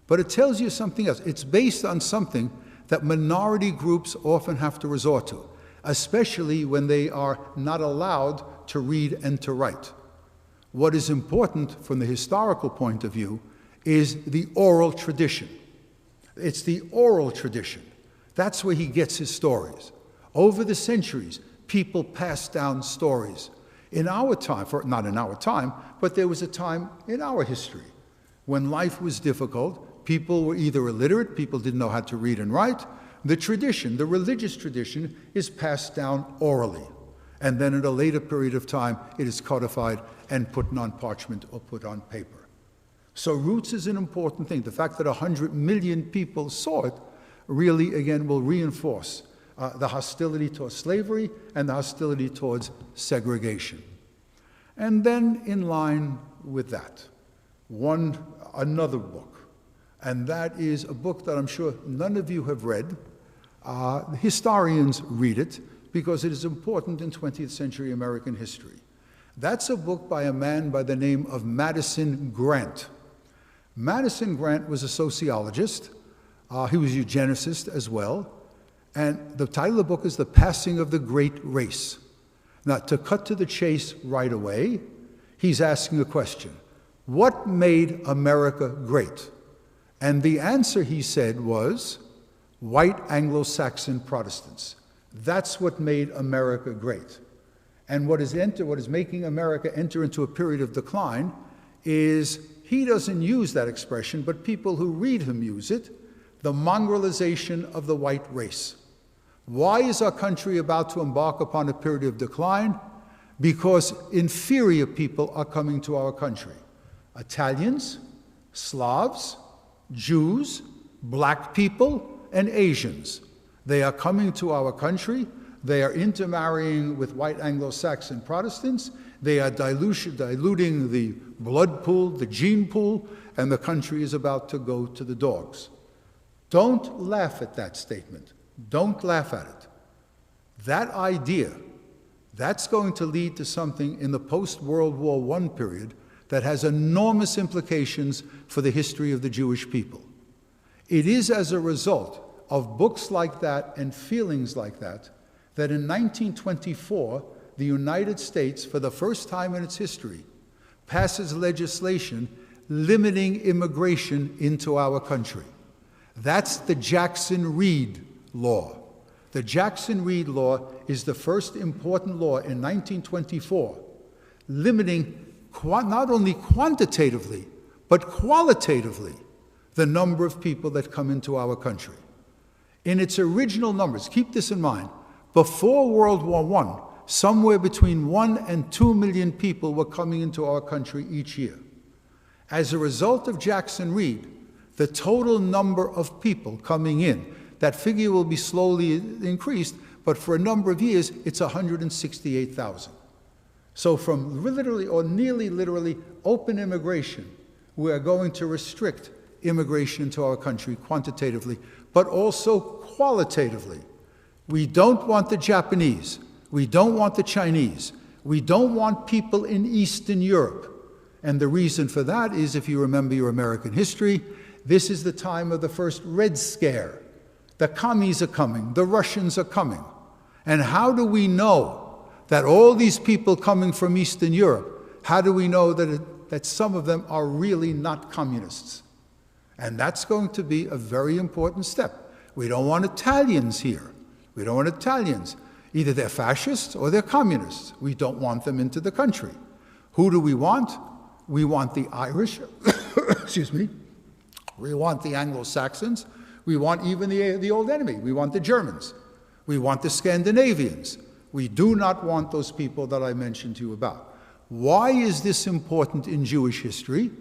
But it tells you something else. It's based on something that minority groups often have to resort to, especially when they are not allowed to read and to write. What is important from the historical point of view is the oral tradition. It's the oral tradition. That's where he gets his stories. Over the centuries, people passed down stories. In our time, not in our time, but there was a time in our history when life was difficult. People were either illiterate, people didn't know how to read and write. The tradition, the religious tradition, is passed down orally. And then at a later period of time, it is codified and put on parchment or put on paper. So roots is an important thing. The fact that 100 million people saw it really, again, will reinforce the hostility towards slavery and the hostility towards segregation. And then in line with that, another book, and that is a book that I'm sure none of you have read. Historians read it because it is important in 20th century American history. That's a book by a man by the name of Madison Grant. Madison Grant was a sociologist. He was a eugenicist as well. And the title of the book is The Passing of the Great Race. Now, to cut to the chase right away, he's asking a question. What made America great? And the answer, he said, was white Anglo-Saxon Protestants. That's what made America great. And what is making America enter into a period of decline is, he doesn't use that expression, but people who read him use it, the mongrelization of the white race. Why is our country about to embark upon a period of decline? Because inferior people are coming to our country. Italians, Slavs, Jews, black people, and Asians. They are coming to our country. They are intermarrying with white Anglo-Saxon Protestants. They are diluting the blood pool, the gene pool, and the country is about to go to the dogs. Don't laugh at that statement. Don't laugh at it. That idea, that's going to lead to something in the post-World War I period that has enormous implications for the history of the Jewish people. It is as a result of books like that and feelings like that that in 1924, the United States, for the first time in its history, passes legislation limiting immigration into our country. That's the Jackson-Reed Law. The Jackson-Reed Law is the first important law in 1924, limiting not only quantitatively, but qualitatively the number of people that come into our country. In its original numbers, keep this in mind, before World War I, somewhere between 1 and 2 million people were coming into our country each year. As a result of Jackson-Reed, the total number of people coming in, that figure will be slowly increased, but for a number of years, it's 168,000. So from literally, or nearly literally, open immigration, we are going to restrict immigration into our country quantitatively, but also qualitatively. We don't want the Japanese. We don't want the Chinese. We don't want people in Eastern Europe. And the reason for that is, if you remember your American history, this is the time of the first Red Scare. The commies are coming. The Russians are coming. And how do we know that all these people coming from Eastern Europe, how do we know that some of them are really not communists? And that's going to be a very important step. We don't want Italians here. We don't want Italians. Either they're fascists or they're communists. We don't want them into the country. Who do we want? We want the Irish, excuse me. We want the Anglo-Saxons. We want even the old enemy. We want the Germans. We want the Scandinavians. We do not want those people that I mentioned to you about. Why is this important in Jewish history?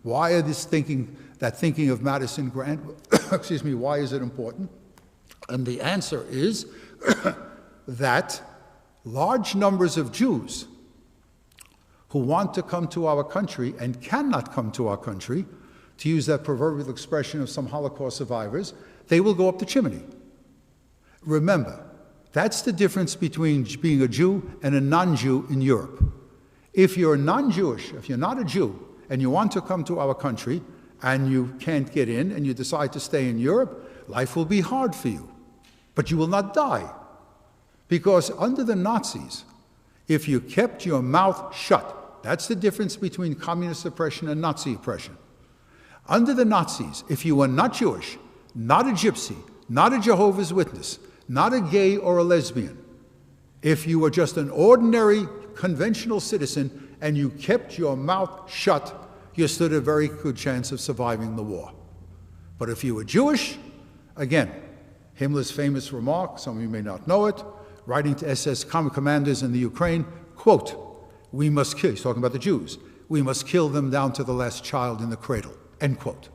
Why are thinking of Madison Grant, excuse me, why is it important? And the answer is that large numbers of Jews who want to come to our country and cannot come to our country, to use that proverbial expression of some Holocaust survivors, they will go up the chimney. Remember, that's the difference between being a Jew and a non-Jew in Europe. If you're non-Jewish, if you're not a Jew, and you want to come to our country, and you can't get in, and you decide to stay in Europe, life will be hard for you. But you will not die. Because under the Nazis, if you kept your mouth shut, that's the difference between communist oppression and Nazi oppression. Under the Nazis, if you were not Jewish, not a gypsy, not a Jehovah's Witness, not a gay or a lesbian, if you were just an ordinary, conventional citizen and you kept your mouth shut, you stood a very good chance of surviving the war. But if you were Jewish, again, Himmler's famous remark, some of you may not know it, writing to SS commanders in the Ukraine, quote, we must kill, he's talking about the Jews, we must kill them down to the last child in the cradle, end quote.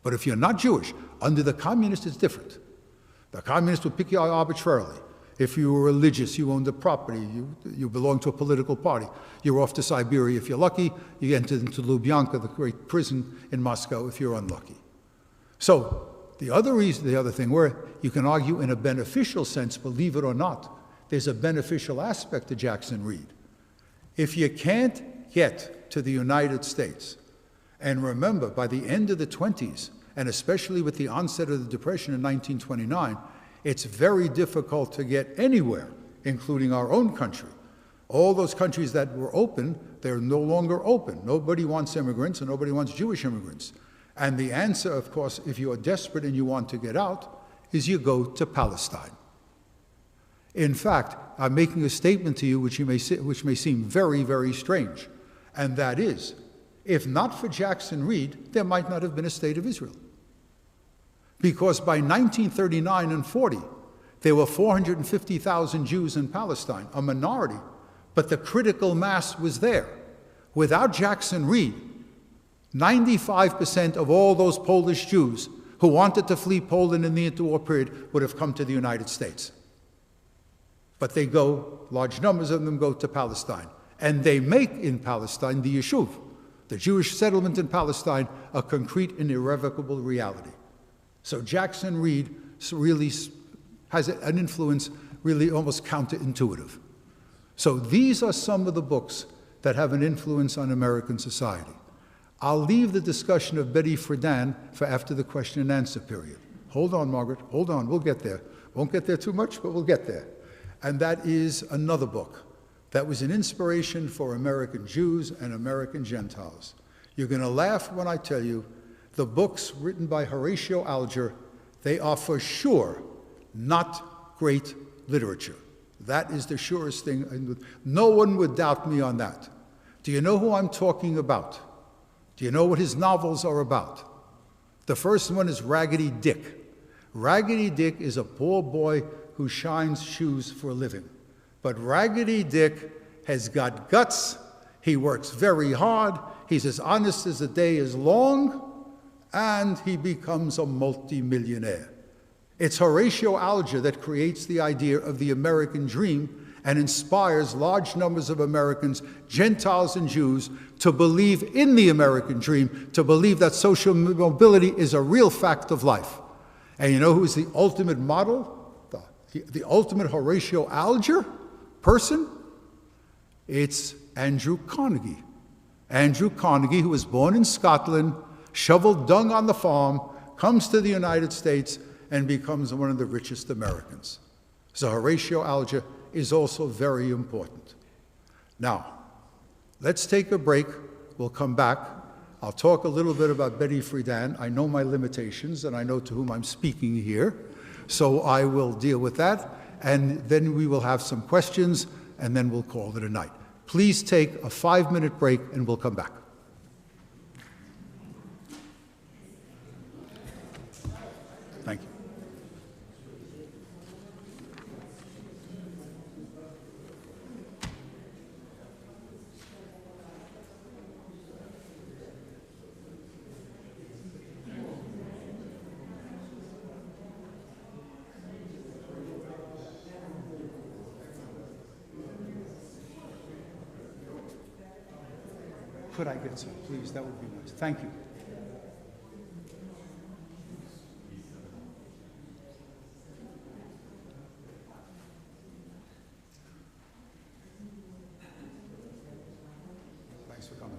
But if you're not Jewish, under the communists it's different. The communists would pick you out arbitrarily. If you were religious, you owned a property, you belonged to a political party, you're off to Siberia if you're lucky, you entered into Lubyanka, the great prison in Moscow, if you're unlucky. So the other thing where you can argue in a beneficial sense, believe it or not, there's a beneficial aspect to Jackson Reed. If you can't get to the United States, and remember, by the end of the 20s, and especially with the onset of the Depression in 1929, it's very difficult to get anywhere, including our own country. All those countries that were open, they're no longer open. Nobody wants immigrants, and nobody wants Jewish immigrants. And the answer, of course, if you are desperate and you want to get out, is you go to Palestine. In fact, I'm making a statement to you which may seem very, very strange, and that is, if not for Jackson Reed, there might not have been a state of Israel. Because by 1939 and 40, there were 450,000 Jews in Palestine, a minority, but the critical mass was there. Without Jackson Reed, 95% of all those Polish Jews who wanted to flee Poland in the interwar period would have come to the United States. But they go, large numbers of them go to Palestine. And they make in Palestine the Yishuv, the Jewish settlement in Palestine, a concrete and irrevocable reality. So Jackson Reed really has an influence really almost counterintuitive. So these are some of the books that have an influence on American society. I'll leave the discussion of Betty Friedan for after the question and answer period. Hold on, Margaret, hold on, we'll get there. Won't get there too much, but we'll get there. And that is another book that was an inspiration for American Jews and American Gentiles. You're going to laugh when I tell you the books written by Horatio Alger, they are for sure not great literature. That is the surest thing. No one would doubt me on that. Do you know who I'm talking about? Do you know what his novels are about? The first one is Raggedy Dick. Raggedy Dick is a poor boy who shines shoes for a living. But Raggedy Dick has got guts, he works very hard, he's as honest as the day is long, and he becomes a multi-millionaire. It's Horatio Alger that creates the idea of the American dream and inspires large numbers of Americans, Gentiles and Jews, to believe in the American dream, to believe that social mobility is a real fact of life. And you know who's the ultimate model? The ultimate Horatio Alger person? It's Andrew Carnegie. Andrew Carnegie, who was born in Scotland, shoveled dung on the farm, comes to the United States, and becomes one of the richest Americans. So Horatio Alger is also very important. Now, let's take a break. We'll come back. I'll talk a little bit about Betty Friedan. I know my limitations, and I know to whom I'm speaking here. So I will deal with that, and then we will have some questions, and then we'll call it a night. Please take a 5-minute break, and we'll come back. Thank you. Could I get some, please? That would be nice. Thank you. Thanks for coming.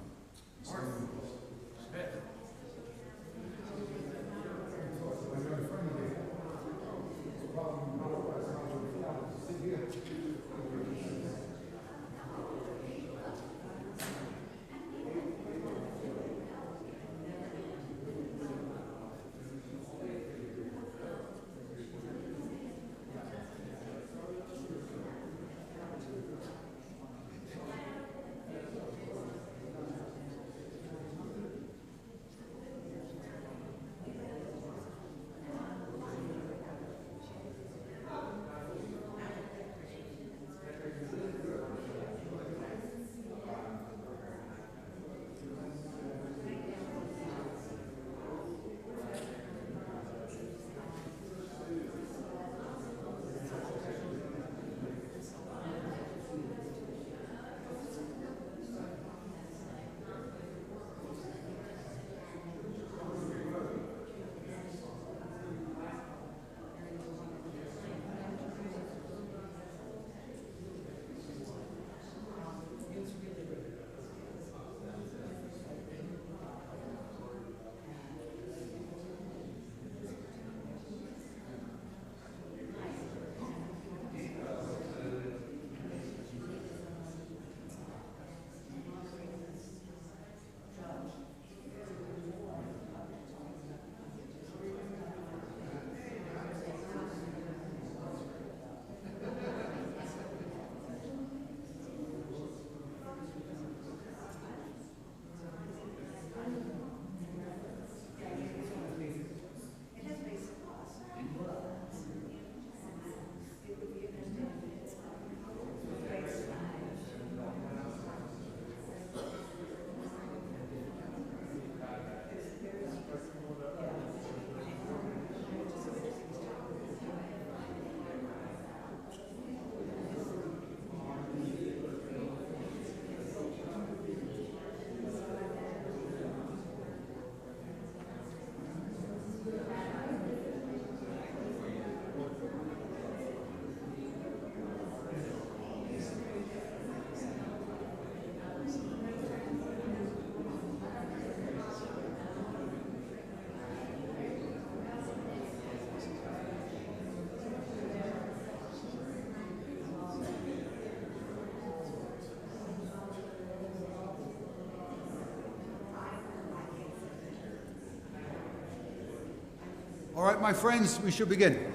All right, my friends, we should begin.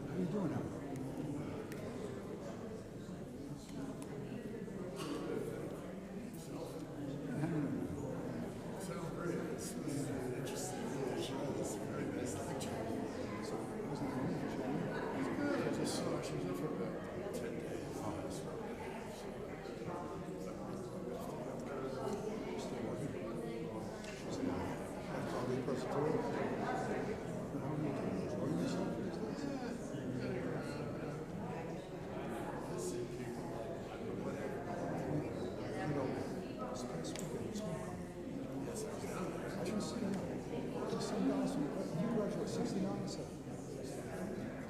How are you doing now?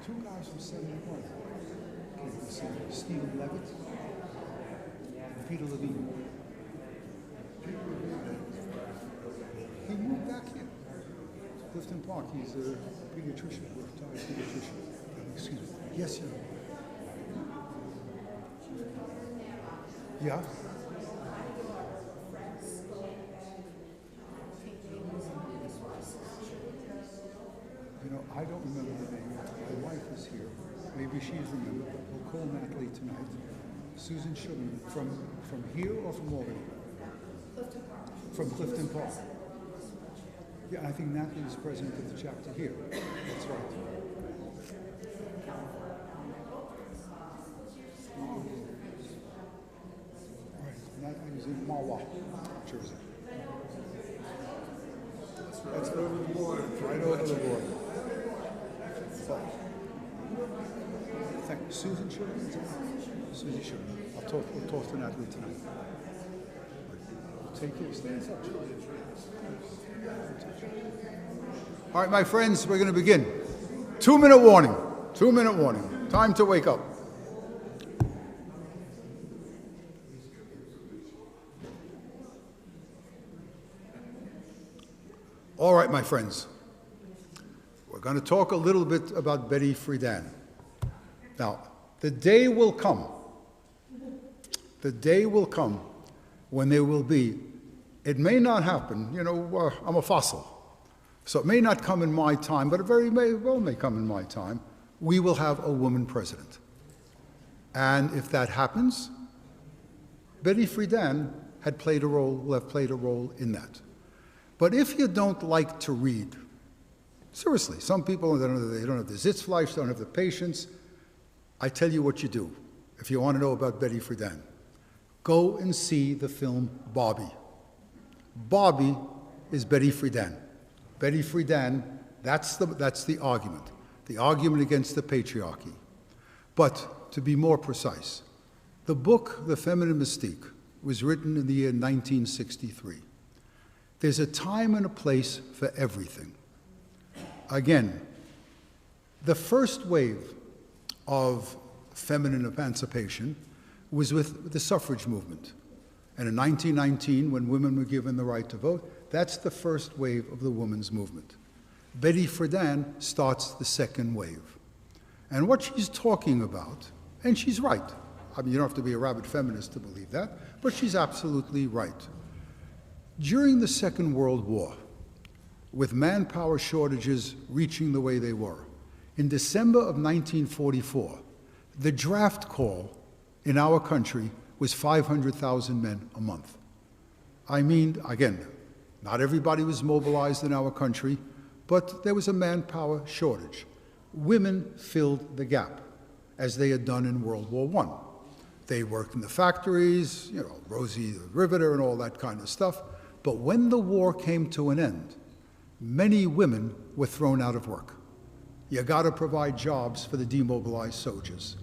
Two guys from 71. Stephen Levitt and Peter Levine. He moved back here. Clifton Park, he's a pediatrician, retired pediatrician. Excuse me. Yes, sir. Yeah? You know, I don't remember the name. My wife is here. Maybe she's remembered, but we'll call Natalie tonight. Susan Sugarman, from here or from Albany? Clifton Park. From Clifton Park. Yeah, I think Natalie is president of the chapter here. That's right. All right, Natalie is in Mahwah, Jersey. That's right over the border. Right over the border. Thank you. Susan Sugarman? Susan Sugarman. We'll talk to Natalie tonight. Take care. Stay in touch. All right, my friends, we're going to begin. 2-minute warning. 2-minute warning. Time to wake up. All right, my friends. We're going to talk a little bit about Betty Friedan. Now, the day will come when there will be, it may not happen, you know, I'm a fossil, so it may not come in my time, but it very well may come in my time, we will have a woman president. And if that happens, Betty Friedan will have played a role in that. But if you don't like to read, seriously, some people, they don't have the Sitzfleisch, don't have the patience. I tell you what you do if you want to know about Betty Friedan. Go and see the film Barbie. Barbie is Betty Friedan. Betty Friedan, that's the argument against the patriarchy. But to be more precise, the book, The Feminine Mystique, was written in the year 1963. There's a time and a place for everything. Again, the first wave of feminine emancipation was with the suffrage movement. And in 1919, when women were given the right to vote, that's the first wave of the women's movement. Betty Friedan starts the second wave. And what she's talking about, and she's right, I mean, you don't have to be a rabid feminist to believe that, but she's absolutely right. During the Second World War, with manpower shortages reaching the way they were, in December of 1944, the draft call in our country was 500,000 men a month. I mean, again, not everybody was mobilized in our country, but there was a manpower shortage. Women filled the gap, as they had done in World War I. They worked in the factories, you know, Rosie the Riveter and all that kind of stuff. But when the war came to an end, many women were thrown out of work. You got to provide jobs for the demobilized soldiers.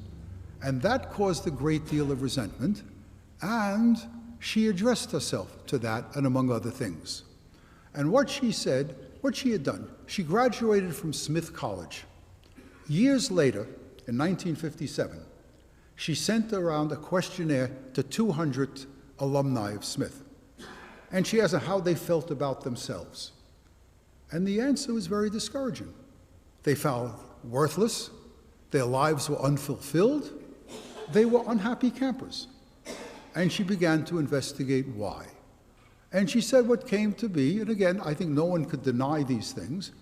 And that caused a great deal of resentment, and she addressed herself to that, and among other things. And what she said, what she had done, she graduated from Smith College. Years later, in 1957, she sent around a questionnaire to 200 alumni of Smith. And she asked them how they felt about themselves. And the answer was very discouraging. They felt worthless, their lives were unfulfilled, they were unhappy campers. And she began to investigate why. And she said what came to be, and again, I think no one could deny these things,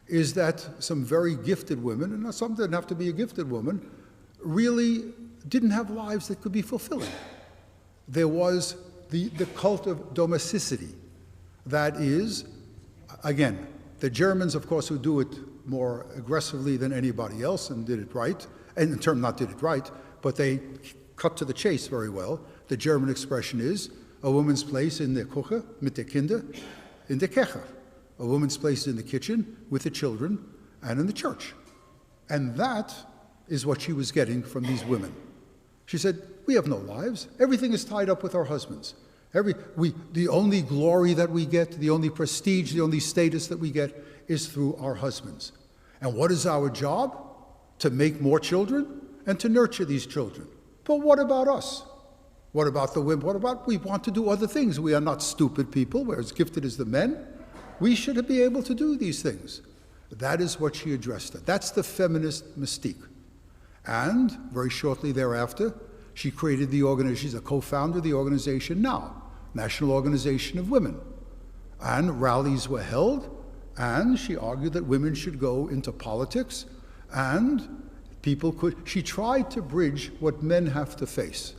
is that some very gifted women, and some didn't have to be a gifted woman, really didn't have lives that could be fulfilling. There was the cult of domesticity. That is, again, the Germans, of course, who do it more aggressively than anybody else and did it right, and in term not did it right, but they cut to the chase very well. The German expression is, a woman's place in the Küche mit den Kindern in der Kirche. A woman's place in the kitchen with the children and in the church. And that is what she was getting from these women. She said, we have no lives. Everything is tied up with our husbands. The only glory that we get, the only prestige, the only status that we get is through our husbands. And what is our job? To make more children and to nurture these children. But what about us? What about the women? We want to do other things. We are not stupid people. We're as gifted as the men. We should be able to do these things. That is what she addressed it. That's the feminist mystique. And very shortly thereafter, she created the organization. She's a co-founder of the organization now, National Organization of Women. And rallies were held, and she argued that women should go into politics, and she tried to bridge what men have to face.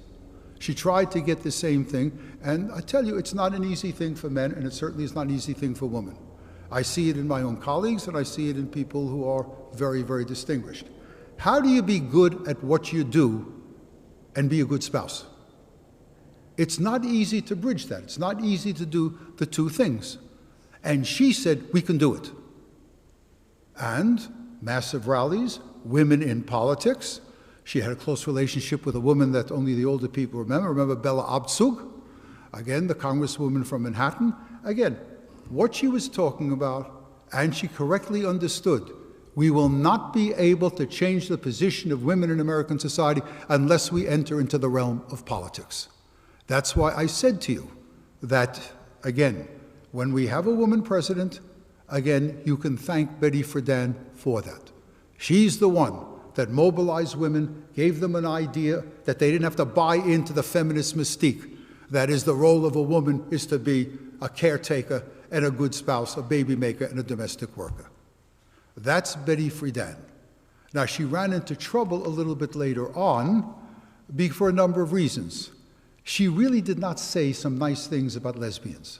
She tried to get the same thing, and I tell you, it's not an easy thing for men, and it certainly is not an easy thing for women. I see it in my own colleagues, and I see it in people who are very, very distinguished. How do you be good at what you do and be a good spouse? It's not easy to bridge that. It's not easy to do the two things. And she said, we can do it. And massive rallies, women in politics. She had a close relationship with a woman that only the older people remember. Remember Bella Abzug? Again, the congresswoman from Manhattan. Again, what she was talking about, and she correctly understood, we will not be able to change the position of women in American society unless we enter into the realm of politics. That's why I said to you that, again, when we have a woman president, again, you can thank Betty Friedan for that. She's the one that mobilized women, gave them an idea that they didn't have to buy into the feminist mystique. That is, the role of a woman is to be a caretaker and a good spouse, a baby maker and a domestic worker. That's Betty Friedan. Now, she ran into trouble a little bit later on for a number of reasons. She really did not say some nice things about lesbians.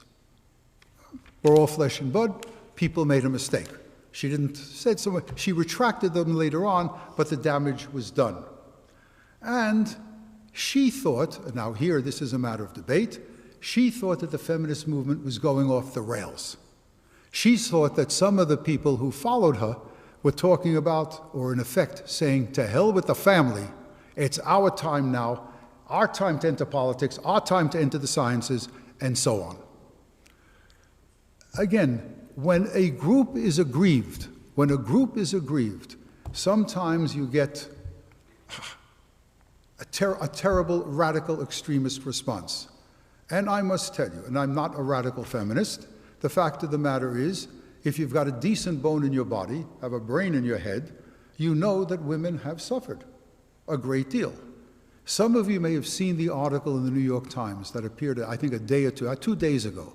We're all flesh and blood. People made a mistake. She didn't say so much. She retracted them later on, but the damage was done. And she thought, and now here this is a matter of debate, she thought that the feminist movement was going off the rails. She thought that some of the people who followed her were talking about, or in effect saying, to hell with the family, it's our time now, our time to enter politics, our time to enter the sciences, and so on. Again, when a group is aggrieved, sometimes you get a terrible radical extremist response. And I must tell you, and I'm not a radical feminist, the fact of the matter is, if you've got a decent bone in your body, have a brain in your head, you know that women have suffered a great deal. Some of you may have seen the article in the New York Times that appeared, I think, a day or 2 days ago,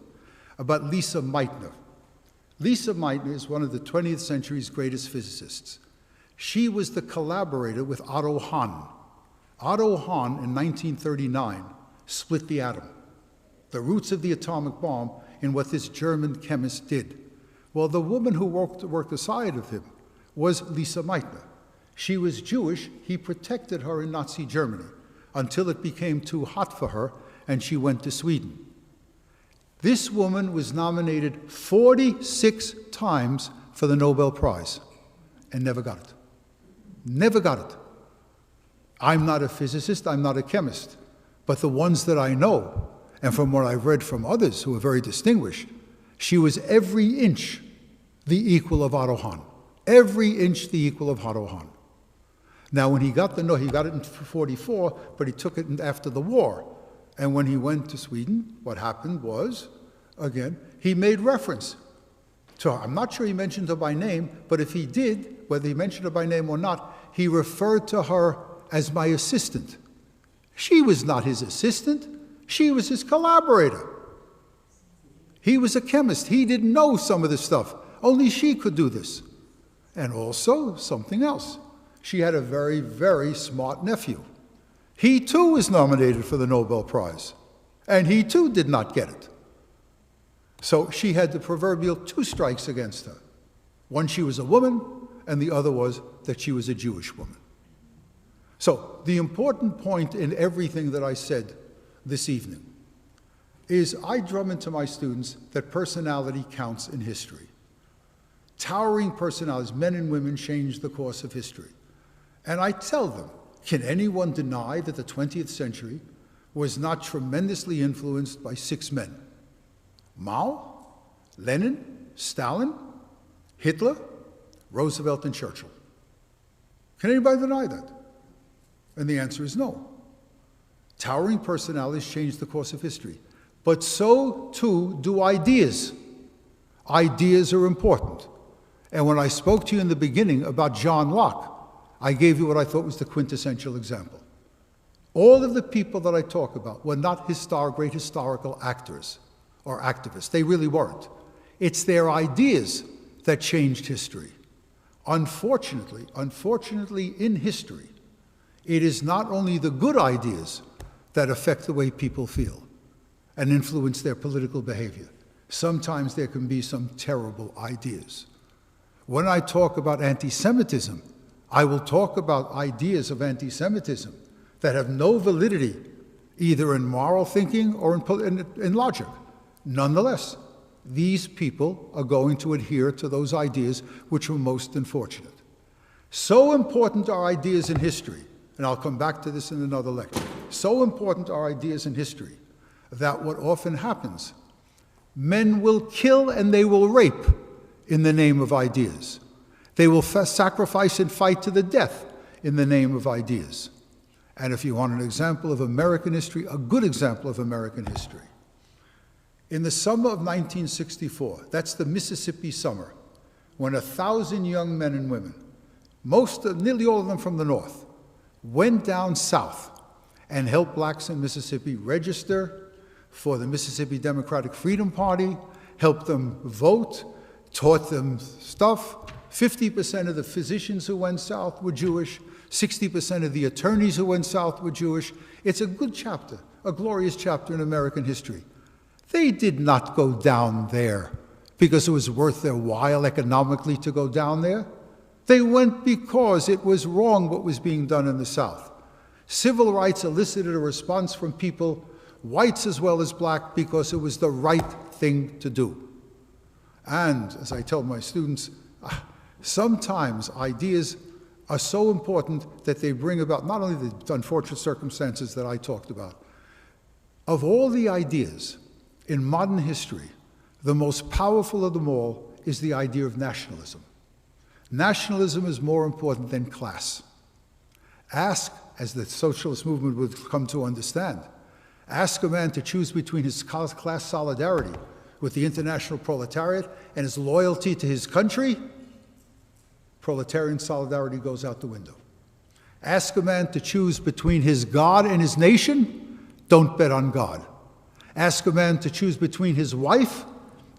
about Lisa Meitner. Lisa Meitner is one of the 20th century's greatest physicists. She was the collaborator with Otto Hahn. Otto Hahn, in 1939, split the atom, the roots of the atomic bomb, in what this German chemist did. Well, the woman who worked aside of him was Lisa Meitner. She was Jewish. He protected her in Nazi Germany until it became too hot for her, and she went to Sweden. This woman was nominated 46 times for the Nobel Prize and never got it. Never got it. I'm not a physicist, I'm not a chemist, but the ones that I know, and from what I've read from others who are very distinguished, she was every inch the equal of Otto Hahn. Every inch the equal of Otto Hahn. Now, when he got the he got it in 1944, but he took it after the war. And when he went to Sweden, what happened was, again, he made reference to her. I'm not sure he mentioned her by name, but if he did, whether he mentioned her by name or not, he referred to her as my assistant. She was not his assistant. She was his collaborator. He was a chemist. He didn't know some of this stuff. Only she could do this. And also something else. She had a very, very smart nephew. He too was nominated for the Nobel Prize. And he too did not get it. So she had the proverbial two strikes against her. One, she was a woman, and the other was that she was a Jewish woman. So the important point in everything that I said this evening is I drum into my students that personality counts in history. Towering personalities, men and women, changed the course of history. And I tell them, can anyone deny that the 20th century was not tremendously influenced by 6 men? Mao, Lenin, Stalin, Hitler, Roosevelt, and Churchill. Can anybody deny that? And the answer is no. Towering personalities change the course of history. But so, too, do ideas. Ideas are important. And when I spoke to you in the beginning about John Locke, I gave you what I thought was the quintessential example. All of the people that I talk about were not great historical actors or activists. They really weren't. It's their ideas that changed history. Unfortunately, in history, it is not only the good ideas that affect the way people feel and influence their political behavior. Sometimes there can be some terrible ideas. When I talk about anti-Semitism, I will talk about ideas of anti-Semitism that have no validity, either in moral thinking or in logic. Nonetheless, these people are going to adhere to those ideas which were most unfortunate. So important are ideas in history, and I'll come back to this in another lecture. So important are ideas in history that what often happens, men will kill and they will rape in the name of ideas. They will sacrifice and fight to the death in the name of ideas. And if you want an example of American history, a good example of American history, in the summer of 1964, that's the Mississippi summer, when 1,000 young men and women, nearly all of them from the North, went down south and helped blacks in Mississippi register for the Mississippi Democratic Freedom Party, helped them vote, taught them stuff. 50% of the physicians who went south were Jewish. 60% of the attorneys who went south were Jewish. It's a good chapter, a glorious chapter in American history. They did not go down there because it was worth their while economically to go down there. They went because it was wrong what was being done in the South. Civil rights elicited a response from people, whites as well as black, because it was the right thing to do. And as I tell my students, sometimes ideas are so important that they bring about not only the unfortunate circumstances that I talked about. Of all the ideas in modern history, the most powerful of them all is the idea of nationalism. Nationalism is more important than class. Ask, as the socialist movement would come to understand, ask a man to choose between his class solidarity with the international proletariat and his loyalty to his country, proletarian solidarity goes out the window. Ask a man to choose between his God and his nation, don't bet on God. Ask a man to choose between his wife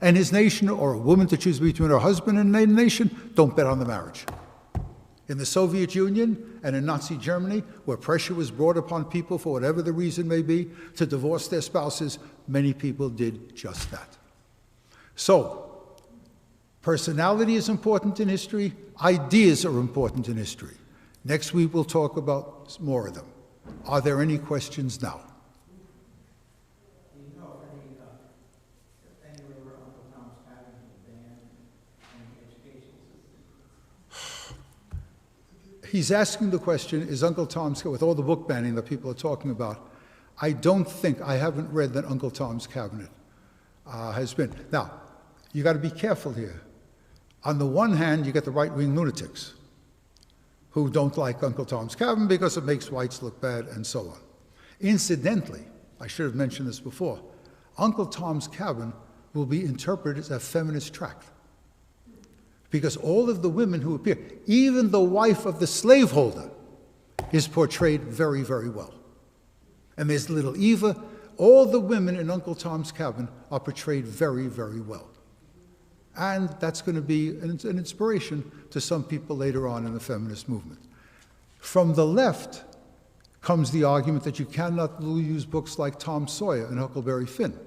and his nation, or a woman to choose between her husband and a nation, don't bet on the marriage. In the Soviet Union and in Nazi Germany, where pressure was brought upon people for whatever the reason may be to divorce their spouses, many people did just that. So, personality is important in history, ideas are important in history. Next week we'll talk about more of them. Are there any questions now? He's asking the question, is Uncle Tom's, with all the book banning that people are talking about, I haven't read that Uncle Tom's Cabinet has been. Now, you got to be careful here. On the one hand, you get the right-wing lunatics who don't like Uncle Tom's Cabin because it makes whites look bad and so on. Incidentally, I should have mentioned this before, Uncle Tom's Cabin will be interpreted as a feminist tract. because all of the women who appear, even the wife of the slaveholder, is portrayed very, very well. And there's little Eva. All the women in Uncle Tom's Cabin are portrayed very, very well. And that's going to be an inspiration to some people later on in the feminist movement. From the left comes the argument that you cannot use books like Tom Sawyer and Huckleberry Finn,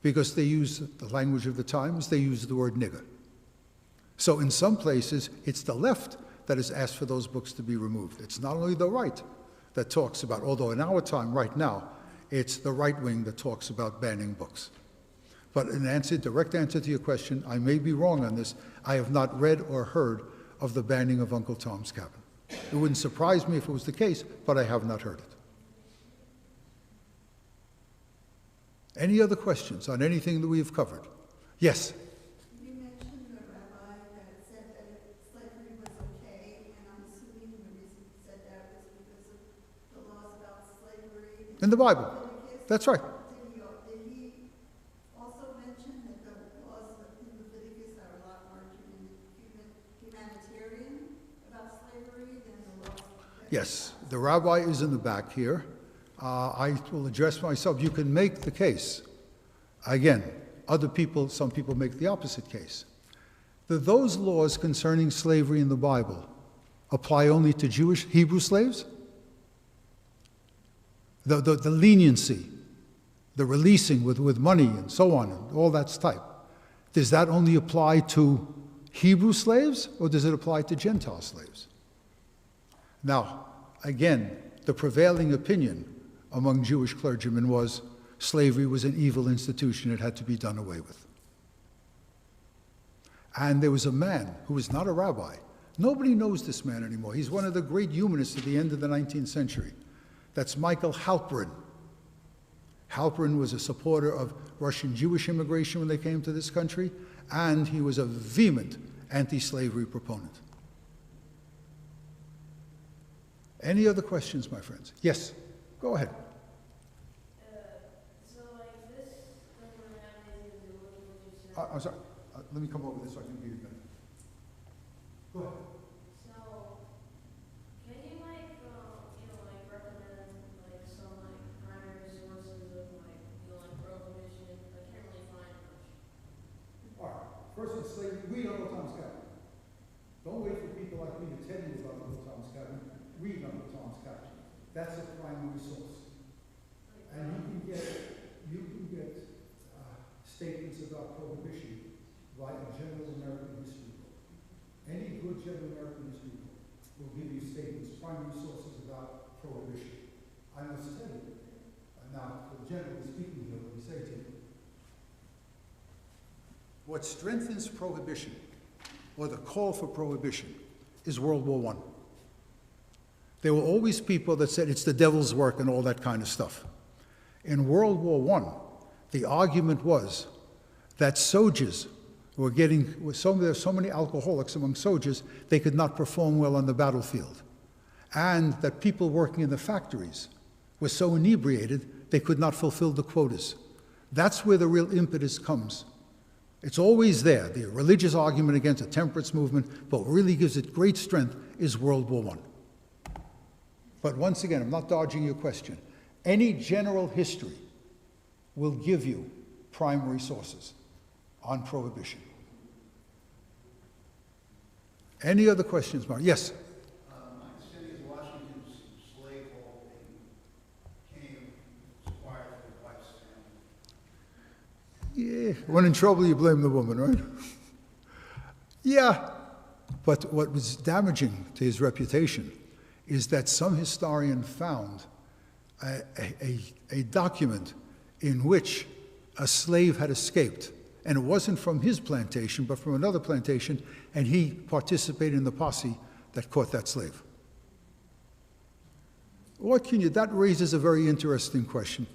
because they use the language of the times, they use the word nigger. So in some places, it's the left that has asked for those books to be removed. It's not only the right that talks about, although in our time, right now, it's the right wing that talks about banning books. But in answer, direct answer to your question, I may be wrong on this. I have not read or heard of the banning of Uncle Tom's Cabin. It wouldn't surprise me if it was the case, but I have not heard it. Any other questions on anything that we have covered? Yes? You mentioned the rabbi that said that slavery was okay, and I'm assuming the reason he said that was because of the laws about slavery. In the Bible. That's right. Did he also mention that the laws in Leviticus are a lot more humanitarian about slavery than the laws? Yes, the rabbi is in the back here. I will address myself. You can make the case. Again, other people, some people make the opposite case. That those laws concerning slavery in the Bible apply only to Jewish Hebrew slaves? The leniency, the releasing with money and so on, and all that type. Does that only apply to Hebrew slaves, or does it apply to Gentile slaves? Now, again, the prevailing opinion among Jewish clergymen was slavery was an evil institution, it had to be done away with. And there was a man who was not a rabbi. Nobody knows this man anymore. He's one of the great humanists at the end of the 19th century. That's Michael Halperin. Halperin was a supporter of Russian Jewish immigration when they came to this country, and he was a vehement anti-slavery proponent. Any other questions, my friends? Yes, go ahead. So, like, this doesn't have anything to do with what you said. I'm sorry. Let me come over this so I can hear you better. Go ahead. So, can you, like, like, recommend, like, some, like, primary sources of, like, like, prohibition? I can't really find much. All right. First with slavery, read Uncle Tom's Cabin. Don't wait for people like me to tell you about Uncle Tom's Cabin. Read Uncle Tom's Cabin. That's a primary source. And you can get statements about prohibition by a general American history book. Any good general American history book will give you statements, primary sources about prohibition. I must tell you, now, generally speaking here, let me say to you, what strengthens prohibition, or the call for prohibition, is World War I. There were always people that said it's the devil's work and all that kind of stuff. In World War I, the argument was that soldiers were getting, there were so many alcoholics among soldiers, they could not perform well on the battlefield. And that people working in the factories were so inebriated, they could not fulfill the quotas. That's where the real impetus comes. It's always there, the religious argument against the temperance movement, but what really gives it great strength is World War I. But once again, I'm not dodging your question. Any general history will give you primary sources on prohibition. Any other questions, Mark? Yes? My understanding is Washington's slaveholding came acquired for the wife's family. Yeah, when in trouble, you blame the woman, right? Yeah, but what was damaging to his reputation is that some historian found a document in which a slave had escaped, and it wasn't from his plantation, but from another plantation, and he participated in the posse that caught that slave. That raises a very interesting question.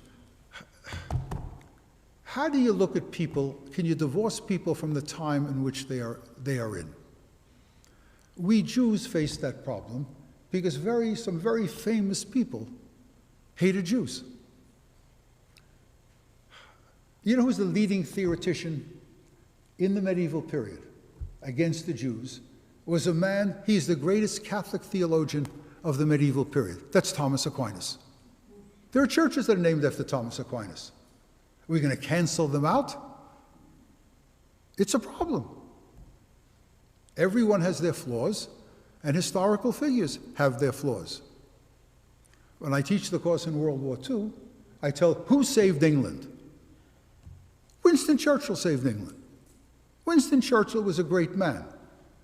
How do you look at people, can you divorce people from the time in which they are in? We Jews face that problem because some very famous people hated Jews. You know who's the leading theoretician in the medieval period? against the Jews was a man, he's the greatest Catholic theologian of the medieval period. That's Thomas Aquinas. There are churches that are named after Thomas Aquinas. Are we going to cancel them out? It's a problem. Everyone has their flaws, and historical figures have their flaws. When I teach the course in World War II, I tell who saved England? Winston Churchill saved England. Winston Churchill was a great man.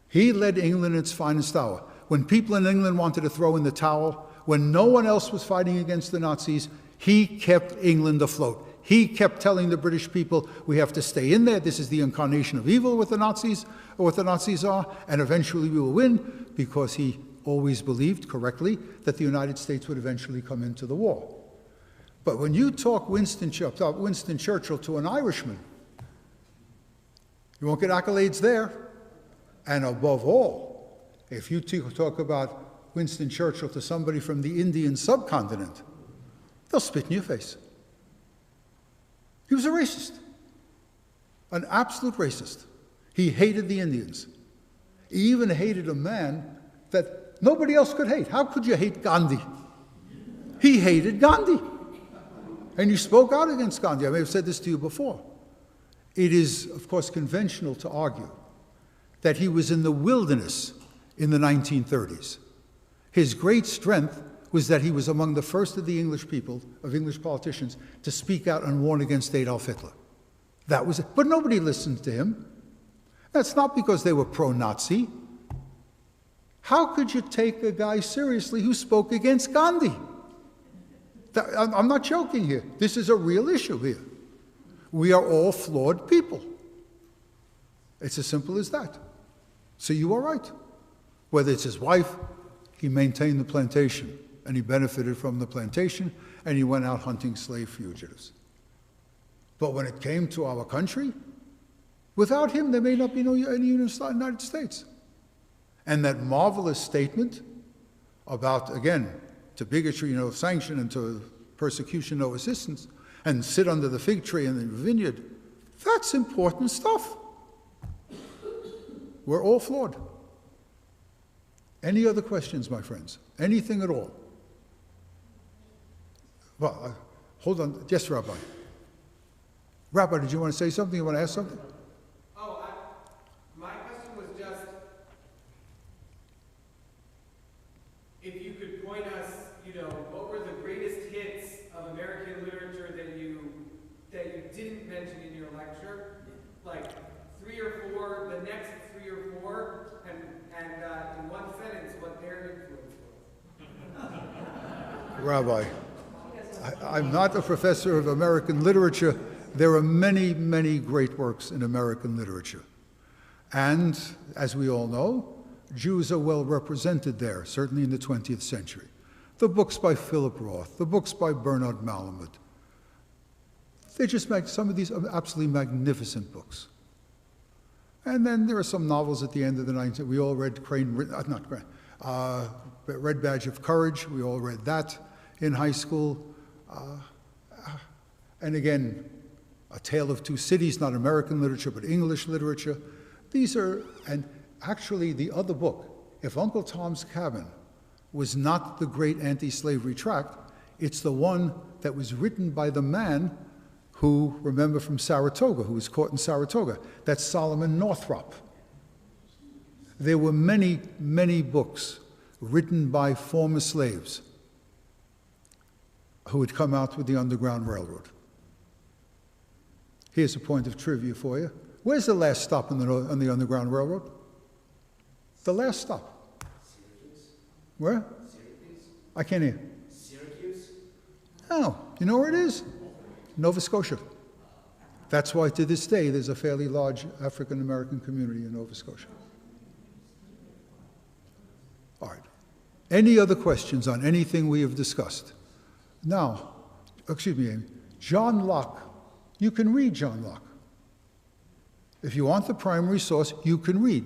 He led England in its finest hour. When people in England wanted to throw in the towel, when no one else was fighting against the Nazis, he kept England afloat. He kept telling the British people, we have to stay in there. This is the incarnation of evil with the Nazis, or what the Nazis are, and eventually we will win, because he always believed correctly that the United States would eventually come into the war. But when you talk Winston Churchill to an Irishman, you won't get accolades there. And above all, if you talk about Winston Churchill to somebody from the Indian subcontinent, they'll spit in your face. He was a racist, an absolute racist. He hated the Indians. He even hated a man that nobody else could hate. How could you hate Gandhi? He hated Gandhi. And he spoke out against Gandhi. I may have said this to you before. It is, of course, conventional to argue that he was in the wilderness in the 1930s. His great strength was that he was among the first of the English people, of English politicians, to speak out and warn against Adolf Hitler. That was it. But nobody listened to him. That's not because they were pro-Nazi. How could you take a guy seriously who spoke against Gandhi? I'm not joking here. This is a real issue here. We are all flawed people. It's as simple as that. So you are right. Whether it's his wife, he maintained the plantation, and he benefited from the plantation, and he went out hunting slave fugitives. But when it came to our country, without him, there may not be any United States. And that marvelous statement about, again, to bigotry, no sanction, and to persecution, no assistance, and sit under the fig tree in the vineyard, that's important stuff. We're all flawed. Any other questions, my friends? Anything at all? Well, hold on. Yes, Rabbi. Rabbi, did you want to say something? You want to ask something? My question was just, if you could point us, what were the greatest hits of American literature that you didn't mention in your lecture? Like 3 or 4, the next 3 or 4, and in one sentence, what their influence was. Rabbi, I'm not a professor of American literature. There are many, many great works in American literature. And, as we all know, Jews are well represented there, certainly in the 20th century. The books by Philip Roth, the books by Bernard Malamud, they just make some of these absolutely magnificent books. And then there are some novels at the end of the 19th. We all read Red Badge of Courage. We all read that in high school. And again, A Tale of Two Cities, not American literature, but English literature. These are, and actually the other book, If Uncle Tom's Cabin was not the great anti-slavery tract, it's the one that was written by the man who, remember, from Saratoga, who was caught in Saratoga. That's Solomon Northrop. There were many, many books written by former slaves who had come out with the Underground Railroad. Here's a point of trivia for you. Where's the last stop on the Underground Railroad? The last stop. Syracuse. Where? Syracuse. I can't hear. Syracuse. Oh, you know where it is? Nova Scotia. That's why to this day there's a fairly large African-American community in Nova Scotia. All right. Any other questions on anything we have discussed? Now, excuse me, Amy. John Locke. You can read John Locke. If you want the primary source, you can read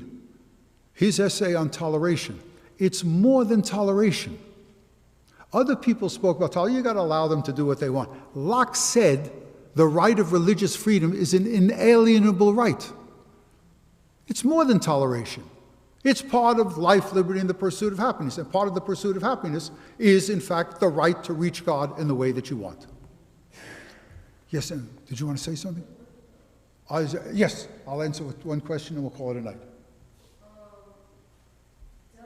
his essay on toleration. It's more than toleration. Other people spoke about toleration. You got to allow them to do what they want. Locke said the right of religious freedom is an inalienable right. It's more than toleration. It's part of life, liberty, and the pursuit of happiness. And part of the pursuit of happiness is, in fact, the right to reach God in the way that you want. Yes, and did you want to say something? Yes, I'll answer with one question and we'll call it a night. Do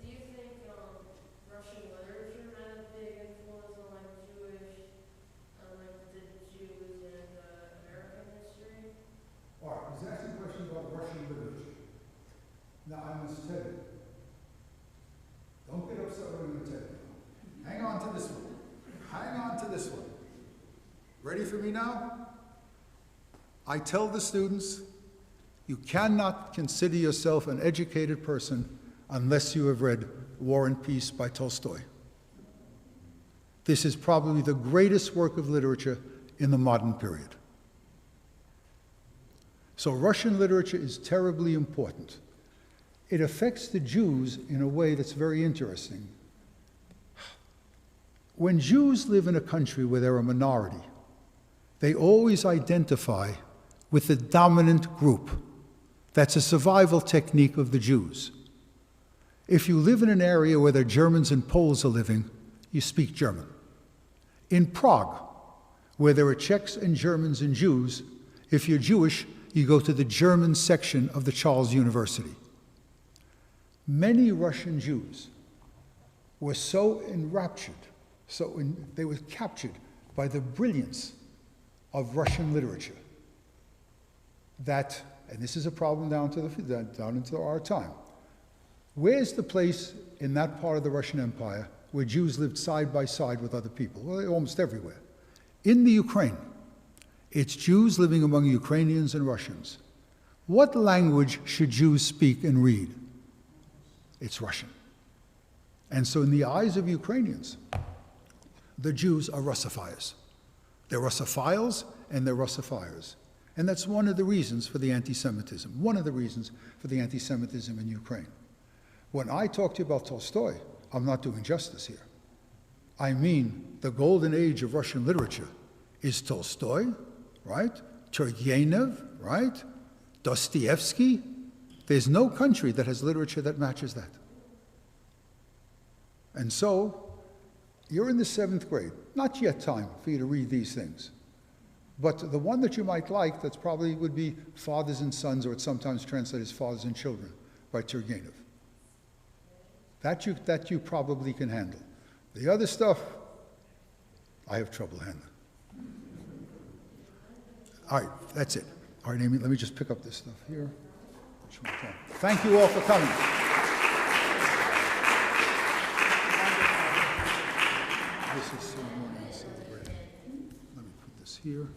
you think Russian literature had a big influence on like Jewish, like the Jews and American history? All right, he's asking a question about Russian literature. Now, I must tell you, don't get upset what I'm going to tell you. Hang on to this one. Hang on to this one. Ready for me now? I tell the students, you cannot consider yourself an educated person unless you have read War and Peace by Tolstoy. This is probably the greatest work of literature in the modern period. So Russian literature is terribly important. It affects the Jews in a way that's very interesting. When Jews live in a country where they're a minority, they always identify with the dominant group. That's a survival technique of the Jews. If you live in an area where the Germans and Poles are living, you speak German. In Prague, where there are Czechs and Germans and Jews, if you're Jewish, you go to the German section of the Charles University. Many Russian Jews were so enraptured, they were captured by the brilliance of Russian literature that, and this is a problem down into our time, where's the place in that part of the Russian Empire where Jews lived side by side with other people? Well, almost everywhere. In the Ukraine, it's Jews living among Ukrainians and Russians. What language should Jews speak and read? It's Russian. And so in the eyes of Ukrainians, the Jews are Russophiles. They're Russophiles and they're Russifiers. And that's one of the reasons for the anti-Semitism, one of the reasons for the anti-Semitism in Ukraine. When I talk to you about Tolstoy, I'm not doing justice here. I mean, the golden age of Russian literature is Tolstoy, right? Turgenev, right? Dostoevsky. There's no country that has literature that matches that. And so, you're in the 7th grade. Not yet time for you to read these things. But the one that you might like, that's probably would be Fathers and Sons, or it's sometimes translated as Fathers and Children, by Turgenev. That you probably can handle. The other stuff, I have trouble handling. All right, that's it. All right, Amy, let me just pick up this stuff here. Thank you all for coming. This is ceremonial celebration. Let me put this here.